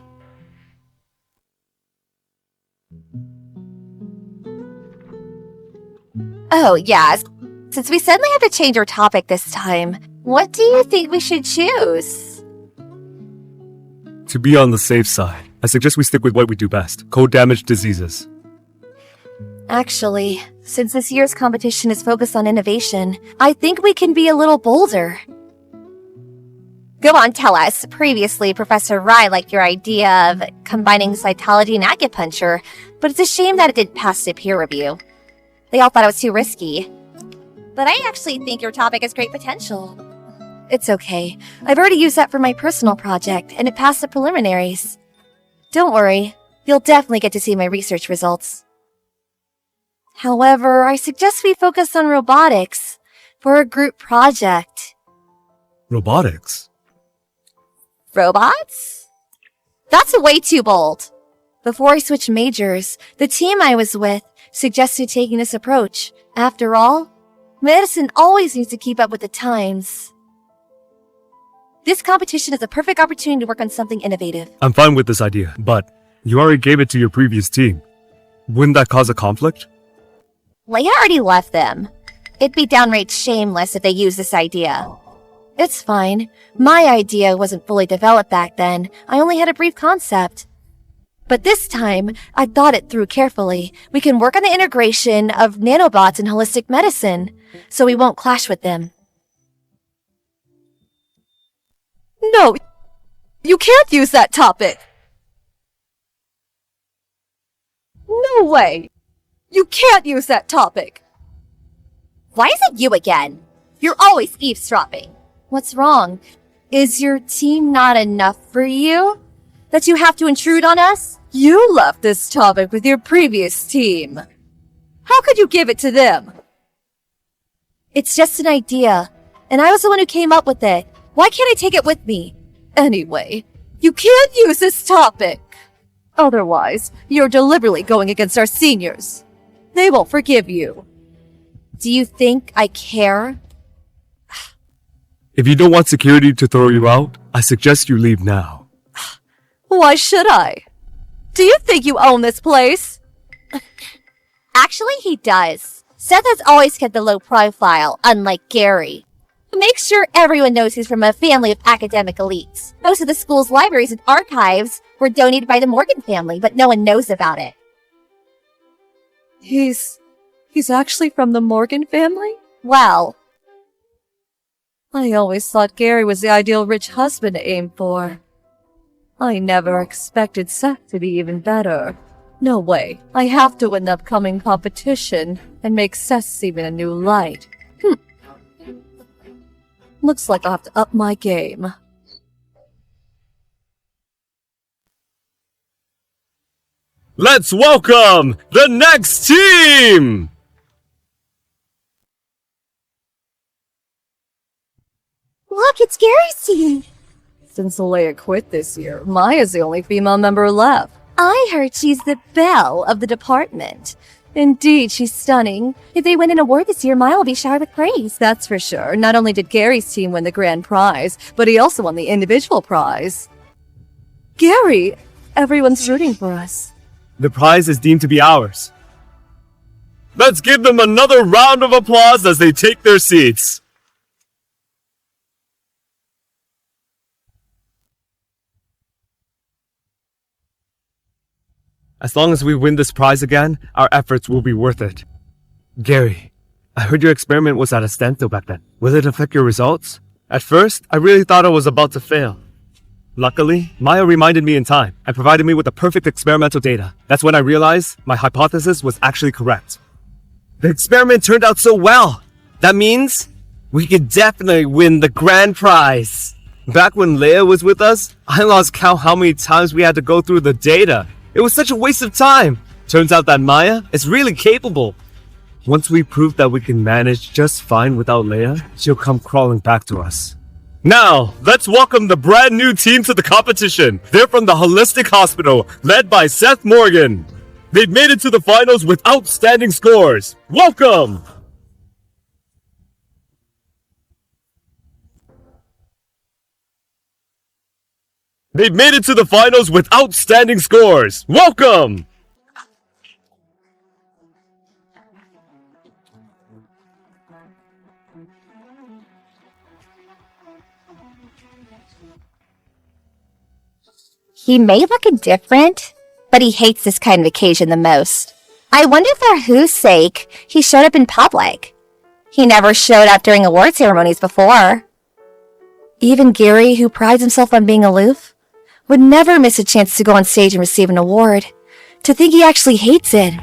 Oh, yes. Since we suddenly have to change our topic this time, what do you think we should choose? To be on the safe side, I suggest we stick with what we do best. Code-damaged diseases. Actually, since this year's competition is focused on innovation, I think we can be a little bolder. Go on, tell us. Previously, Professor Rai liked your idea of combining cytology and acupuncture, but it's a shame that it didn't pass the peer review. They all thought it was too risky. But I actually think your topic has great potential. It's okay. I've already used that for my personal project, and it passed the preliminaries. Don't worry. You'll definitely get to see my research results. However, I suggest we focus on robotics for a group project. Robotics? Robots? That's way too bold. Before I switched majors, the team I was with suggested taking this approach. After all, medicine always needs to keep up with the times. This competition is a perfect opportunity to work on something innovative. I'm fine with this idea, but you already gave it to your previous team. Wouldn't that cause a conflict? Leia already left them. It'd be downright shameless if they used this idea. It's fine. My idea wasn't fully developed back then. I only had a brief concept. But this time, I thought it through carefully. We can work on the integration of nanobots in holistic medicine, so we won't clash with them. No, you can't use that topic. No way. You can't use that topic. Why is it you again? You're always eavesdropping. What's wrong? Is your team not enough for you? That you have to intrude on us? You left this topic with your previous team. How could you give it to them? It's just an idea, and I was the one who came up with it. Why can't I take it with me? Anyway, you can't use this topic. Otherwise, you're deliberately going against our seniors. They won't forgive you. Do you think I care? If you don't want security to throw you out, I suggest you leave now. Why should I? Do you think you own this place? Actually, he does. Seth has always kept a low profile, unlike Gary. He makes sure everyone knows he's from a family of academic elites. Most of the school's libraries and archives were donated by the Morgan family, but no one knows about it. He's actually from the Morgan family? Well, I always thought Gary was the ideal rich husband to aim for. I never expected Seth to be even better. No way. I have to win the upcoming competition and make Seth seem in a new light. Looks like I'll have to up my game. Let's welcome the next team! look, it's Gary's team. Since Leia quit this year, Maya's the only female member left. I heard she's the belle of the department. Indeed, she's stunning. If they win an award this year, Maya will be showered with praise. That's for sure. Not only did Gary's team win the grand prize, but he also won the individual prize. Gary, everyone's rooting for us. The prize is deemed to be ours. Let's give them another round of applause as they take their seats. As long as we win this prize again, our efforts will be worth it. Gary, I heard your experiment was at a standstill back then. Will it affect your results? At first, I really thought I was about to fail. Luckily, Maya reminded me in time and provided me with the perfect experimental data. That's when I realized my hypothesis was actually correct. The experiment turned out so well. That means we could definitely win the grand prize. Back when Leia was with us, I lost count how many times we had to go through the data. It was such a waste of time. Turns out that Maya is really capable. Once we prove that we can manage just fine without Leia, she'll come crawling back to us. Now, let's welcome the brand new team to the competition. They're from the Holistic Hospital, led by Seth Morgan. They've made it to the finals with outstanding scores. Welcome! They've made it to the finals with outstanding scores. Welcome! He may look indifferent, but he hates this kind of occasion the most. I wonder for whose sake he showed up in public. He never showed up during award ceremonies before. Even Gary, who prides himself on being aloof, would never miss a chance to go on stage and receive an award. To think he actually hates it.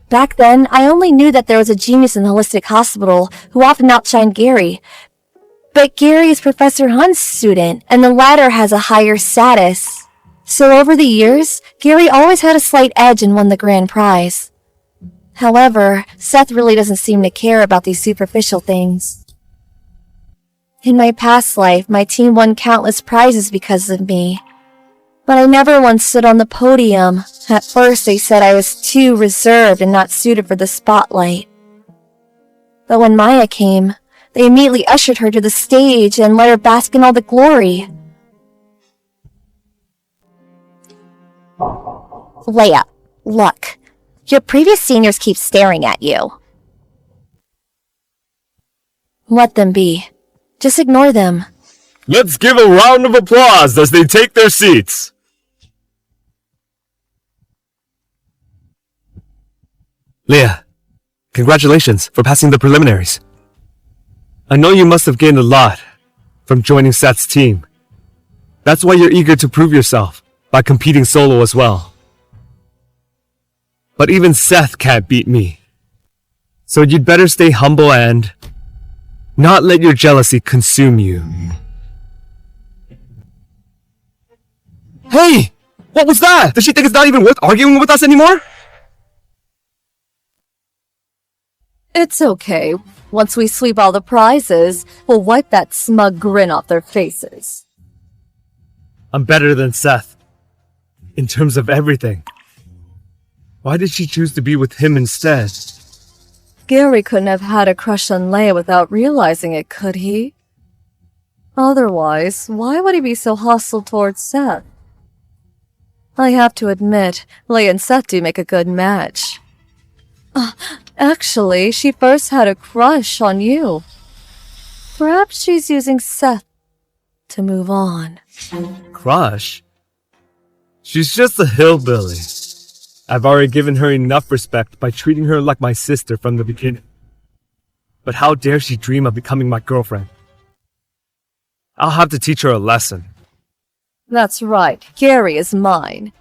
Back then, I only knew that there was a genius in the Holistic Hospital who often outshined Gary. But Gary is Professor Hunt's student, and the latter has a higher status. So over the years, Gary always had a slight edge and won the grand prize. However, Seth really doesn't seem to care about these superficial things. In my past life, my team won countless prizes because of me. But I never once stood on the podium. At first, they said I was too reserved and not suited for the spotlight. But when Maya came, they immediately ushered her to the stage and let her bask in all the glory. Leia, look. Your previous seniors keep staring at you. Let them be. Just ignore them. Let's give a round of applause as they take their seats. Leia, congratulations for passing the preliminaries. I know you must have gained a lot from joining Seth's team. That's why you're eager to prove yourself by competing solo as well. But even Seth can't beat me. So you'd better stay humble and not let your jealousy consume you. Hey! What was that? Does she think it's not even worth arguing with us anymore? It's okay. Once we sweep all the prizes, we'll wipe that smug grin off their faces. I'm better than Seth. In terms of everything. Why did she choose to be with him instead? Gary couldn't have had a crush on Leia without realizing it, could he? Otherwise, why would he be so hostile towards Seth? I have to admit, Leia and Seth do make a good match. Actually, she first had a crush on you. Perhaps she's using Seth to move on. Crush? She's just a hillbilly. I've already given her enough respect by treating her like my sister from the beginning. But how dare she dream of becoming my girlfriend? I'll have to teach her a lesson. That's right, Gary is mine.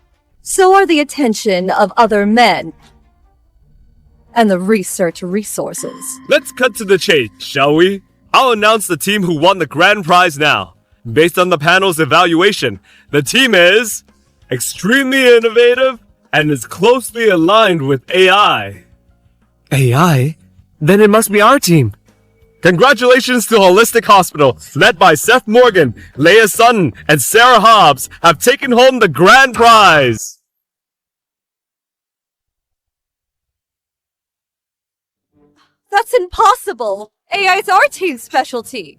So are the attention of other men. And the research resources. Let's cut to the chase, shall we? I'll announce the team who won the grand prize now. Based on the panel's evaluation, the team is extremely innovative and is closely aligned with AI. AI? Then it must be our team. Congratulations to Holistic Hospital, led by Seth Morgan, Leia Sutton, and Sarah Hobbs, have taken home the grand prize. That's impossible! AI's our team's specialty!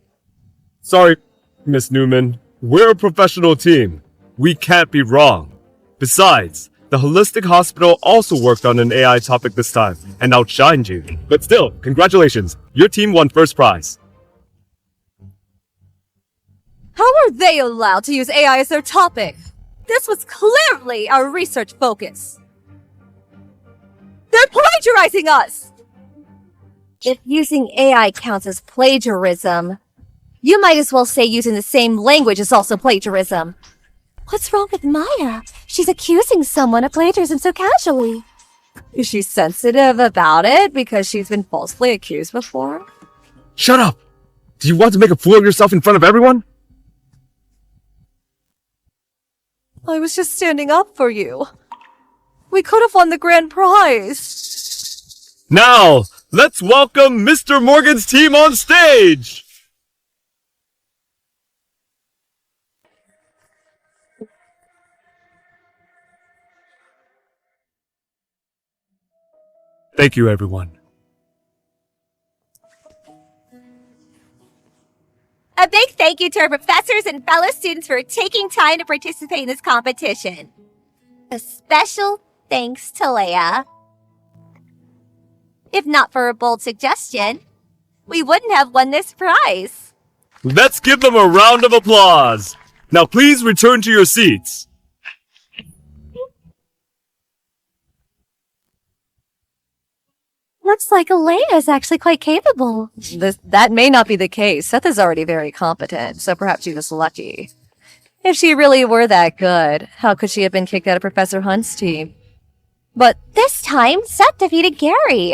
Sorry, Miss Newman. We're a professional team. We can't be wrong. Besides, the Holistic Hospital also worked on an AI topic this time and outshined you. But still, congratulations. Your team won first prize. How are they allowed to use AI as their topic? This was clearly our research focus. They're plagiarizing us! If using AI counts as plagiarism, you might as well say using the same language is also plagiarism. What's wrong with Maya? She's accusing someone of plagiarism so casually. Is she sensitive about it because she's been falsely accused before? Shut up! Do you want to make a fool of yourself in front of everyone? I was just standing up for you. We could have won the grand prize. Now, let's welcome Mr. Morgan's team on stage! Thank you, everyone. A big thank you to our professors and fellow students for taking time to participate in this competition. A special thanks to Leia. If not for her bold suggestion, we wouldn't have won this prize. Let's give them a round of applause. Now please return to your seats. Looks like Leia is actually quite capable. That may not be the case. Seth is already very competent, so perhaps she was lucky. If she really were that good, how could she have been kicked out of Professor Hunt's team? But this time, Seth defeated Gary.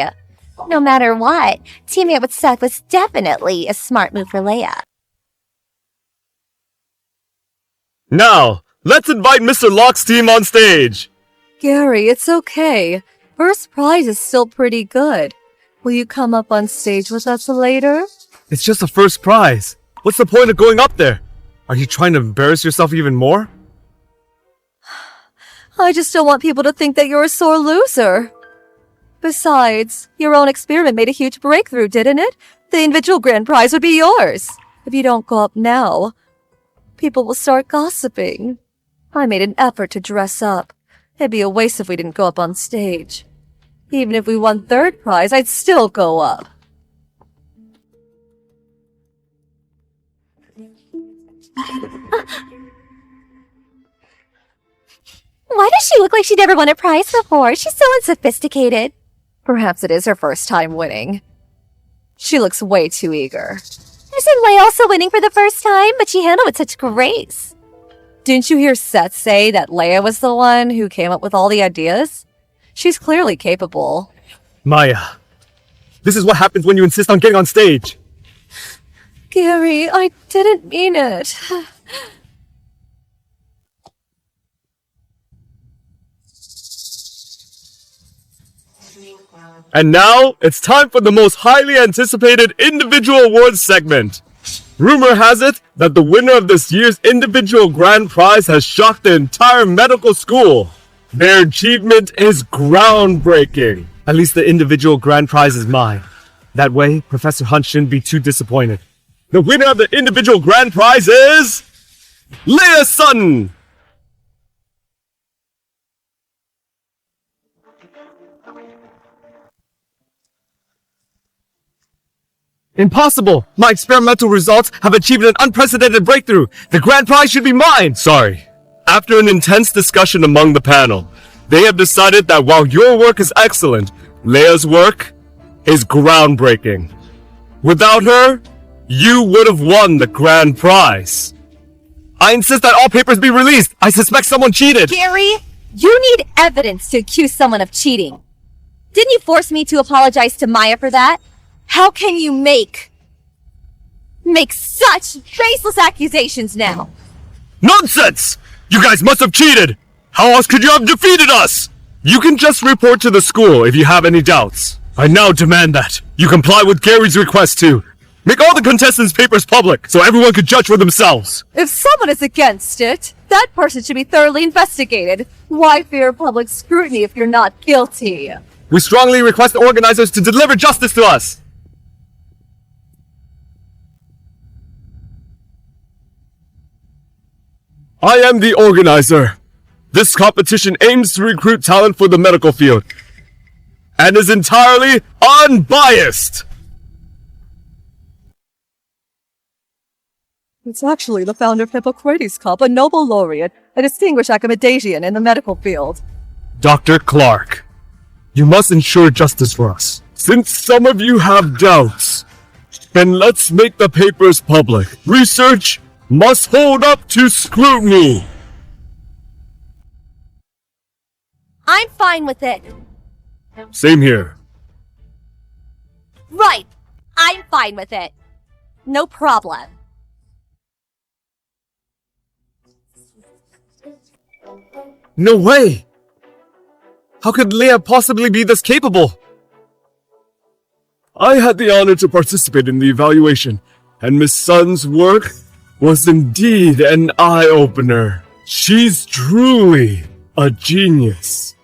No matter what, teaming up with Seth was definitely a smart move for Leia. Now, let's invite Mr. Locke's team on stage. Gary, it's okay. First prize is still pretty good. Will you come up on stage with us later? It's just a first prize. What's the point of going up there? Are you trying to embarrass yourself even more? I just don't want people to think that you're a sore loser. Besides, your own experiment made a huge breakthrough, didn't it? The individual grand prize would be yours. If you don't go up now, people will start gossiping. I made an effort to dress up. It'd be a waste if we didn't go up on stage. Even if we won third prize, I'd still go up. Why does she look like she never won a prize before? She's so unsophisticated. Perhaps it is her first time winning. She looks way too eager. Isn't Leia also winning for the first time? But she handled it with such grace. Didn't you hear Seth say that Leia was the one who came up with all the ideas? She's clearly capable. Maya, this is what happens when you insist on getting on stage. Gary, I didn't mean it. And now, it's time for the most highly anticipated individual awards segment. Rumor has it that the winner of this year's individual grand prize has shocked the entire medical school. Their achievement is groundbreaking. At least the individual grand prize is mine. That way, Professor Hunt shouldn't be too disappointed. The winner of the individual grand prize is Leah Sutton. Impossible! My experimental results have achieved an unprecedented breakthrough. The grand prize should be mine! Sorry. After an intense discussion among the panel, they have decided that while your work is excellent, Leah's work is groundbreaking. Without her, you would have won the grand prize. I insist that all papers be released. I suspect someone cheated. Gary, you need evidence to accuse someone of cheating. Didn't you force me to apologize to Maya for that? How can you make such baseless accusations now? Nonsense! You guys must have cheated! How else could you have defeated us? You can just report to the school if you have any doubts. I now demand that you comply with Gary's request to make all the contestants' papers public so everyone could judge for themselves. If someone is against it, that person should be thoroughly investigated. Why fear public scrutiny if you're not guilty? We strongly request the organizers to deliver justice to us. I am the organizer. This competition aims to recruit talent for the medical field and is entirely unbiased. It's actually the founder of Hippocrates Cup, a Nobel laureate, a distinguished academician in the medical field. Dr. Clark, you must ensure justice for us. Since some of you have doubts, then let's make the papers public. Research must hold up to scrutiny. I'm fine with it. Same here. Right. I'm fine with it. No problem. No way! How could Leah possibly be this capable? I had the honor to participate in the evaluation, and Miss Sun's work was indeed an eye-opener. She's truly a genius.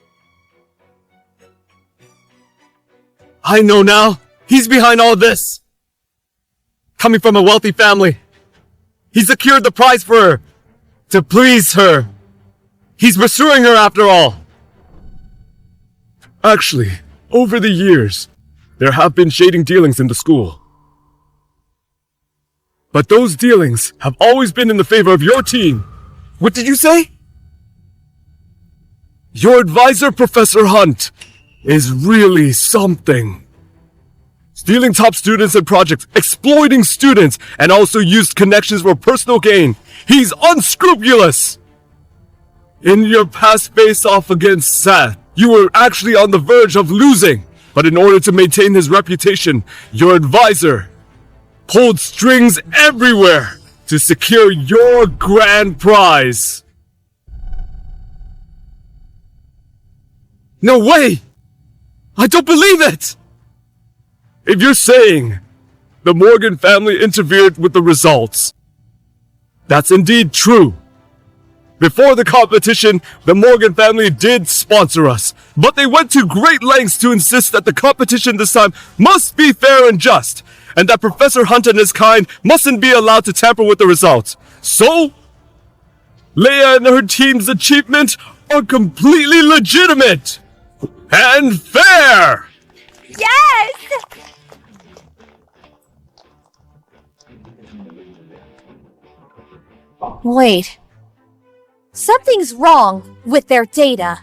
I know now. He's behind all this. Coming from a wealthy family, he secured the prize for her to please her. He's pursuing her after all. Actually, over the years, there have been shading dealings in the school. But those dealings have always been in the favor of your team. What did you say? Your advisor, Professor Hunt, is really something. Stealing top students and projects, exploiting students, and also used connections for personal gain. He's unscrupulous! In your past face-off against Seth, you were actually on the verge of losing. But in order to maintain his reputation, your advisor pulled strings everywhere to secure your grand prize. No way! I don't believe it! If you're saying the Morgan family interfered with the results, that's indeed true. Before the competition, the Morgan family did sponsor us, but they went to great lengths to insist that the competition this time must be fair and just, and that Professor Hunt and his kind mustn't be allowed to tamper with the results. So, Leia and her team's achievement are completely legitimate and fair! Yes! Wait. Something's wrong with their data.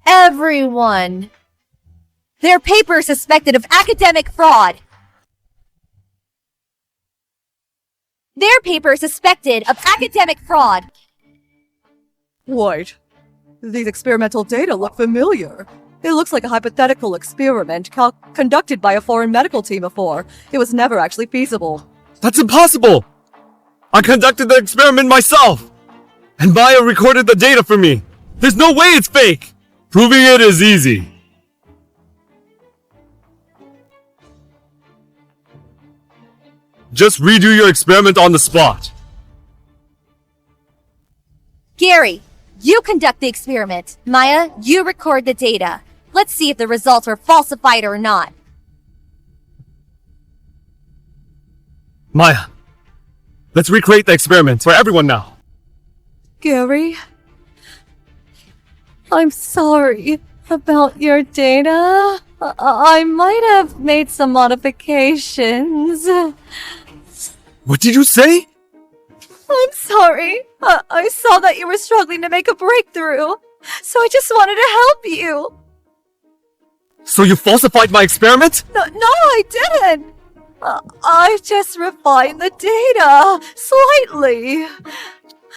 Everyone. Their paper is suspected of academic fraud. Their paper is suspected of academic fraud. Wait. These experimental data look familiar. It looks like a hypothetical experiment conducted by a foreign medical team before. It was never actually feasible. That's impossible! I conducted the experiment myself! And Maya recorded the data for me! There's no way it's fake! Proving it is easy. Just redo your experiment on the spot. Gary, You conduct the experiment. Maya, you record the data. Let's see if the results are falsified or not. Maya, let's recreate the experiment for everyone now. Gary, I'm sorry about your data. I might have made some modifications. What did you say? I'm sorry. I saw that you were struggling to make a breakthrough, so I just wanted to help you. So you falsified my experiment? No, I didn't. I just refined the data slightly.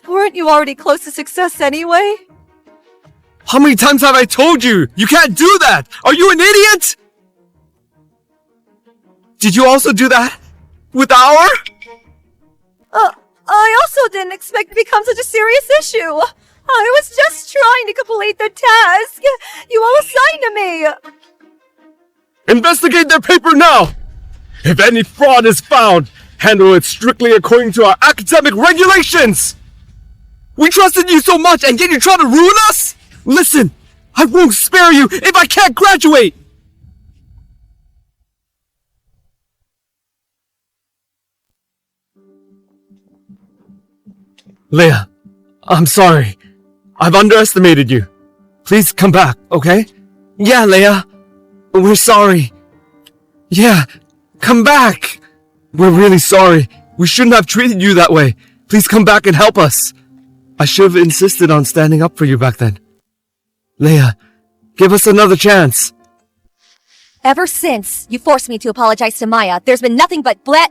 Weren't you already close to success anyway? How many times have I told you? You can't do that! Are you an idiot? Did you also do that? With our? I also didn't expect it to become such a serious issue. I was just trying to complete the task you all assigned to me. Investigate their paper now! If any fraud is found, handle it strictly according to our academic regulations! We trusted you so much and yet you're trying to ruin us? Listen, I won't spare you if I can't graduate! Leia, I'm sorry. I've underestimated you. Please come back, okay? Yeah, Leia. We're sorry. Yeah, come back. We're really sorry. We shouldn't have treated you that way. Please come back and help us. I should have insisted on standing up for you back then. Leia, give us another chance. Ever since you forced me to apologize to Maya, there's been nothing but blood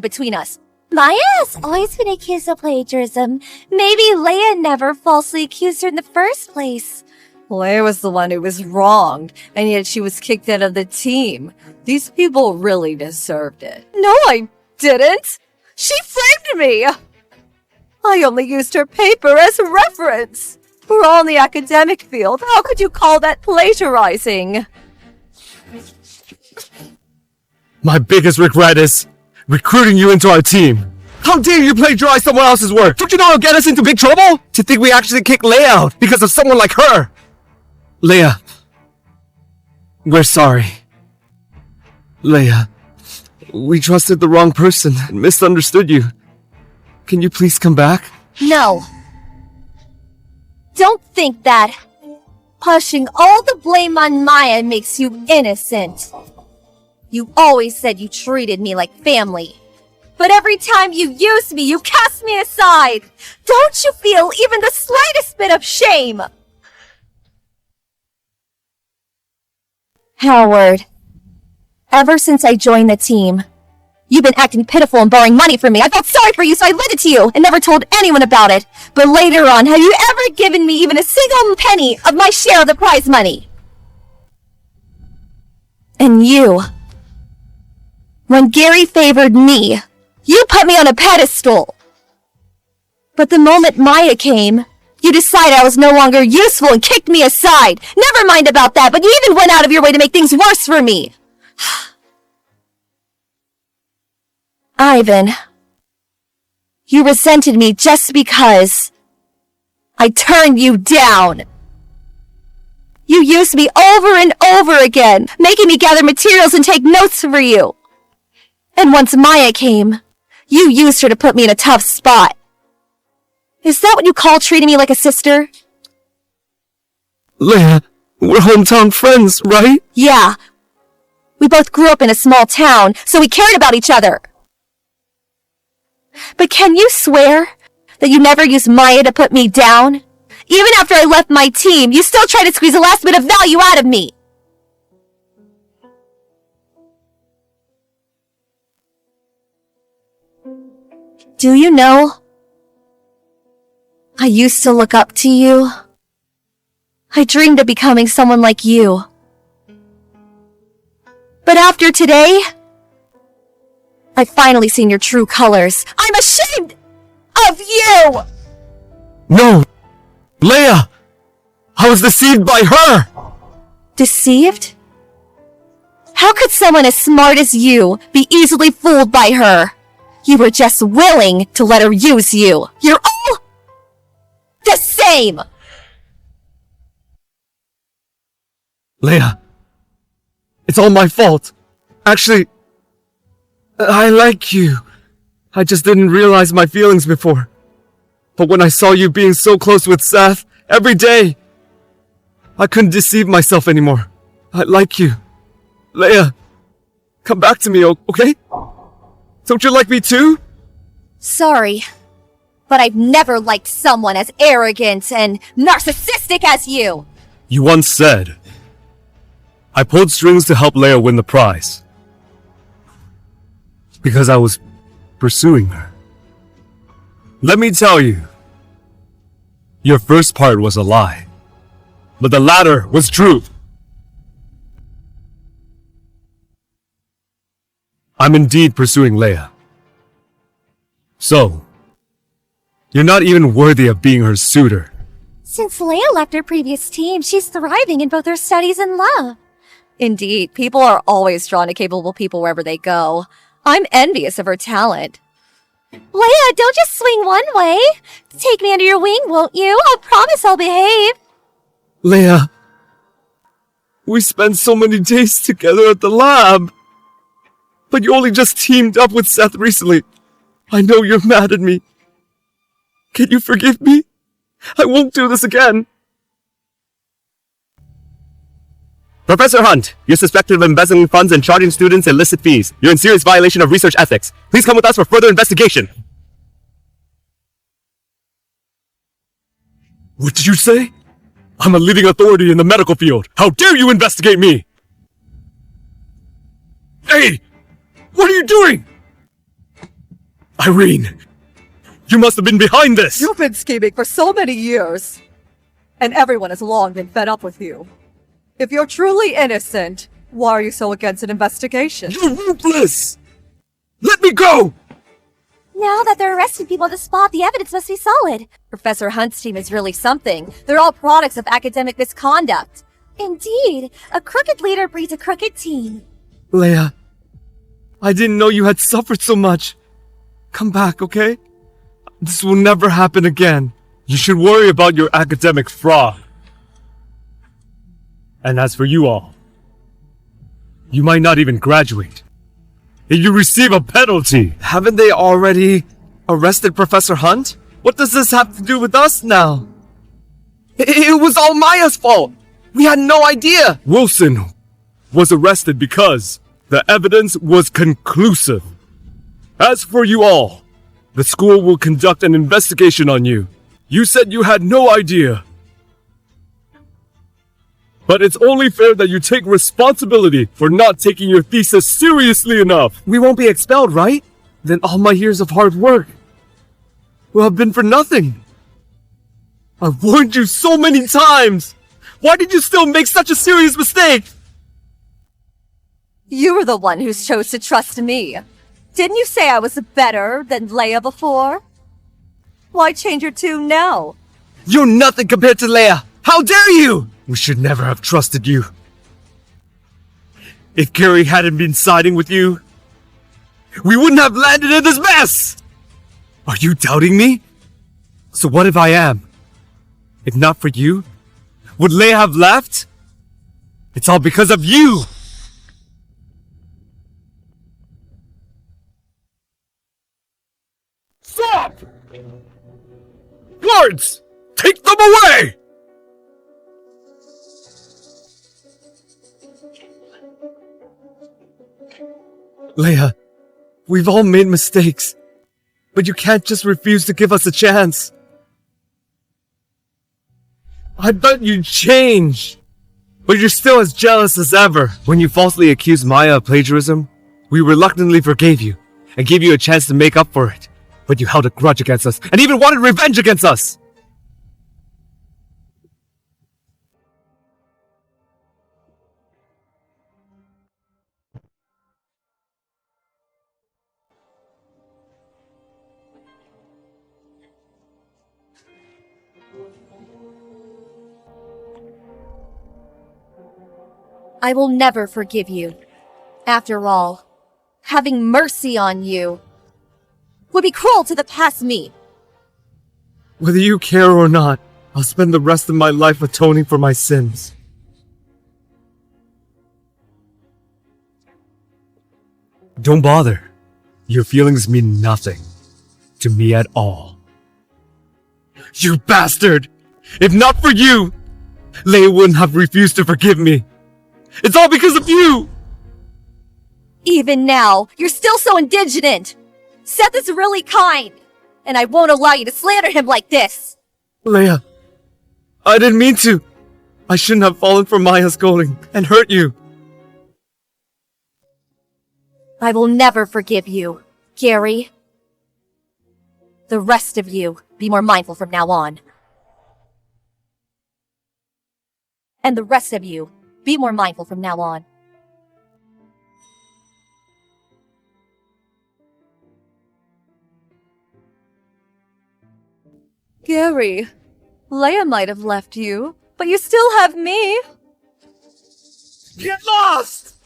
between us. Maya has always been accused of plagiarism. Maybe Leia never falsely accused her in the first place. Leia was the one who was wronged, and yet she was kicked out of the team. These people really deserved it. No, I didn't! She framed me! I only used her paper as a reference. We're all in the academic field. How could you call that plagiarizing? My biggest regret is recruiting you into our team. How dare you plagiarize someone else's work? Don't you know it'll get us into big trouble? To think we actually kicked Leia out because of someone like her. Leia, we're sorry. Leia, we trusted the wrong person and misunderstood you. Can you please come back? No. Don't think that pushing all the blame on Maya makes you innocent. You always said you treated me like family. But every time you used me, you cast me aside. Don't you feel even the slightest bit of shame? Howard, ever since I joined the team, you've been acting pitiful and borrowing money from me. I felt sorry for you, so I lent it to you and never told anyone about it. But later on, have you ever given me even a single penny of my share of the prize money? And you, when Gary favored me, you put me on a pedestal. But the moment Maya came, you decided I was no longer useful and kicked me aside. Never mind about that, but you even went out of your way to make things worse for me. Ivan, you resented me just because I turned you down. You used me over and over again, making me gather materials and take notes for you. And once Maya came, you used her to put me in a tough spot. Is that what you call treating me like a sister? Leia, we're hometown friends, right? Yeah. We both grew up in a small town, so we cared about each other. But can you swear that you never used Maya to put me down? Even after I left my team, you still tried to squeeze the last bit of value out of me. Do you know? I used to look up to you. I dreamed of becoming someone like you. But after today, I've finally seen your true colors. I'm ashamed of you! No! Leia! I was deceived by her! Deceived? How could someone as smart as you be easily fooled by her? You were just willing to let her use you. You're all the same! same! Leia, it's all my fault. Actually, I like you. I just didn't realize my feelings before. But when I saw you being so close with Seth, every day, I couldn't deceive myself anymore. I like you. Leia, come back to me, okay? Don't you like me too? Sorry, but I've never liked someone as arrogant and narcissistic as you. You once said, I pulled strings to help Leia win the prize. Because I was pursuing her. Let me tell you, your first part was a lie, but the latter was truth. I'm indeed pursuing Leia. So, you're not even worthy of being her suitor. Since Leia left her previous team, she's thriving in both her studies and love. Indeed, people are always drawn to capable people wherever they go. I'm envious of her talent. Leia, don't just swing one way. Take me under your wing, won't you? I promise I'll behave. Leia, we spent so many days together at the lab. But you only just teamed up with Seth recently. I know you're mad at me. Can you forgive me? I won't do this again. Professor Hunt, you're suspected of embezzling funds and charging students illicit fees. You're in serious violation of research ethics. Please come with us for further investigation. What did you say? I'm a leading authority in the medical field. How dare you investigate me? Hey! What are you doing? Irene, you must have been behind this! You've been scheming for so many years, and everyone has long been fed up with you. If you're truly innocent, why are you so against an investigation? You're ruthless! Let me go! Now that they're arresting people on the spot, the evidence must be solid. Professor Hunt's team is really something. They're all products of academic misconduct. Indeed, a crooked leader breeds a crooked team. Leia, I didn't know you had suffered so much. Come back, okay? This will never happen again. You should worry about your academic fraud. And as for you all, you might not even graduate. And you receive a penalty. Haven't they already arrested Professor Hunt? What does this have to do with us now? It was all Maya's fault. We had no idea. Wilson was arrested because the evidence was conclusive. As for you all, the school will conduct an investigation on you. You said you had no idea. But it's only fair that you take responsibility for not taking your thesis seriously enough. We won't be expelled, right? Then all my years of hard work will have been for nothing. I warned you so many times. Why did you still make such a serious mistake? You were the one who chose to trust me. Didn't you say I was better than Leia before? Why change your tune now? You're nothing compared to Leia. How dare you? We should never have trusted you. If Carrie hadn't been siding with you, we wouldn't have landed in this mess! Are you doubting me? So what if I am? If not for you, would Leia have left? It's all because of you! Stop! Guards! Take them away! Leia, we've all made mistakes, but you can't just refuse to give us a chance. I thought you'd change, but you're still as jealous as ever. When you falsely accused Maya of plagiarism, we reluctantly forgave you and gave you a chance to make up for it, but you held a grudge against us and even wanted revenge against us. I will never forgive you. After all, having mercy on you would be cruel to the past me. Whether you care or not, I'll spend the rest of my life atoning for my sins. Don't bother. Your feelings mean nothing to me at all. You bastard! If not for you, Leia wouldn't have refused to forgive me. It's all because of you! Even now, you're still so indignant. Seth is really kind, and I won't allow you to slander him like this. Leia, I didn't mean to. I shouldn't have fallen for Maya's scolding and hurt you. I will never forgive you, Gary. The rest of you, be more mindful from now on. And the rest of you, be more mindful from now on. Gary, Leia might have left you, but you still have me. Get lost!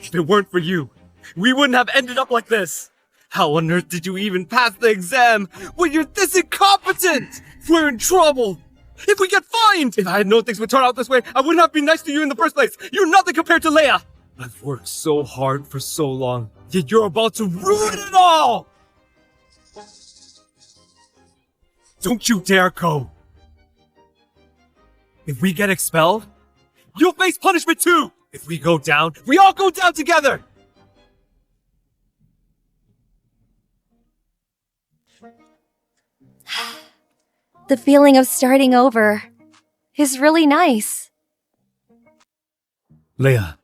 If it weren't for you, we wouldn't have ended up like this. How on earth did you even pass the exam when you're this incompetent? We're in trouble. If we get fined! If I had known things would turn out this way, I wouldn't have been nice to you in the first place. You're nothing compared to Leia. I've worked so hard for so long, yet you're about to ruin it all! Don't you dare go! If we get expelled, you'll face punishment too! If we go down, we all go down together! The feeling of starting over is really nice. Leia,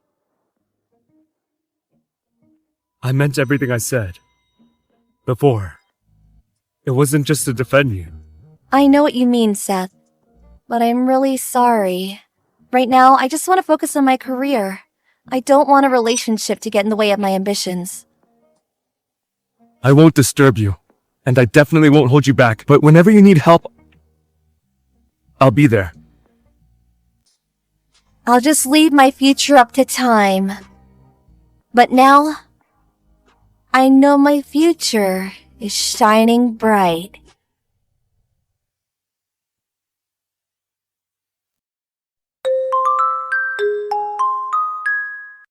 I meant everything I said before. It wasn't just to defend you. I know what you mean, Seth, but I'm really sorry. Right now, I just want to focus on my career. I don't want a relationship to get in the way of my ambitions. I won't disturb you, and I definitely won't hold you back, but whenever you need help, I'll be there. I'll just leave my future up to time. But now, I know my future is shining bright.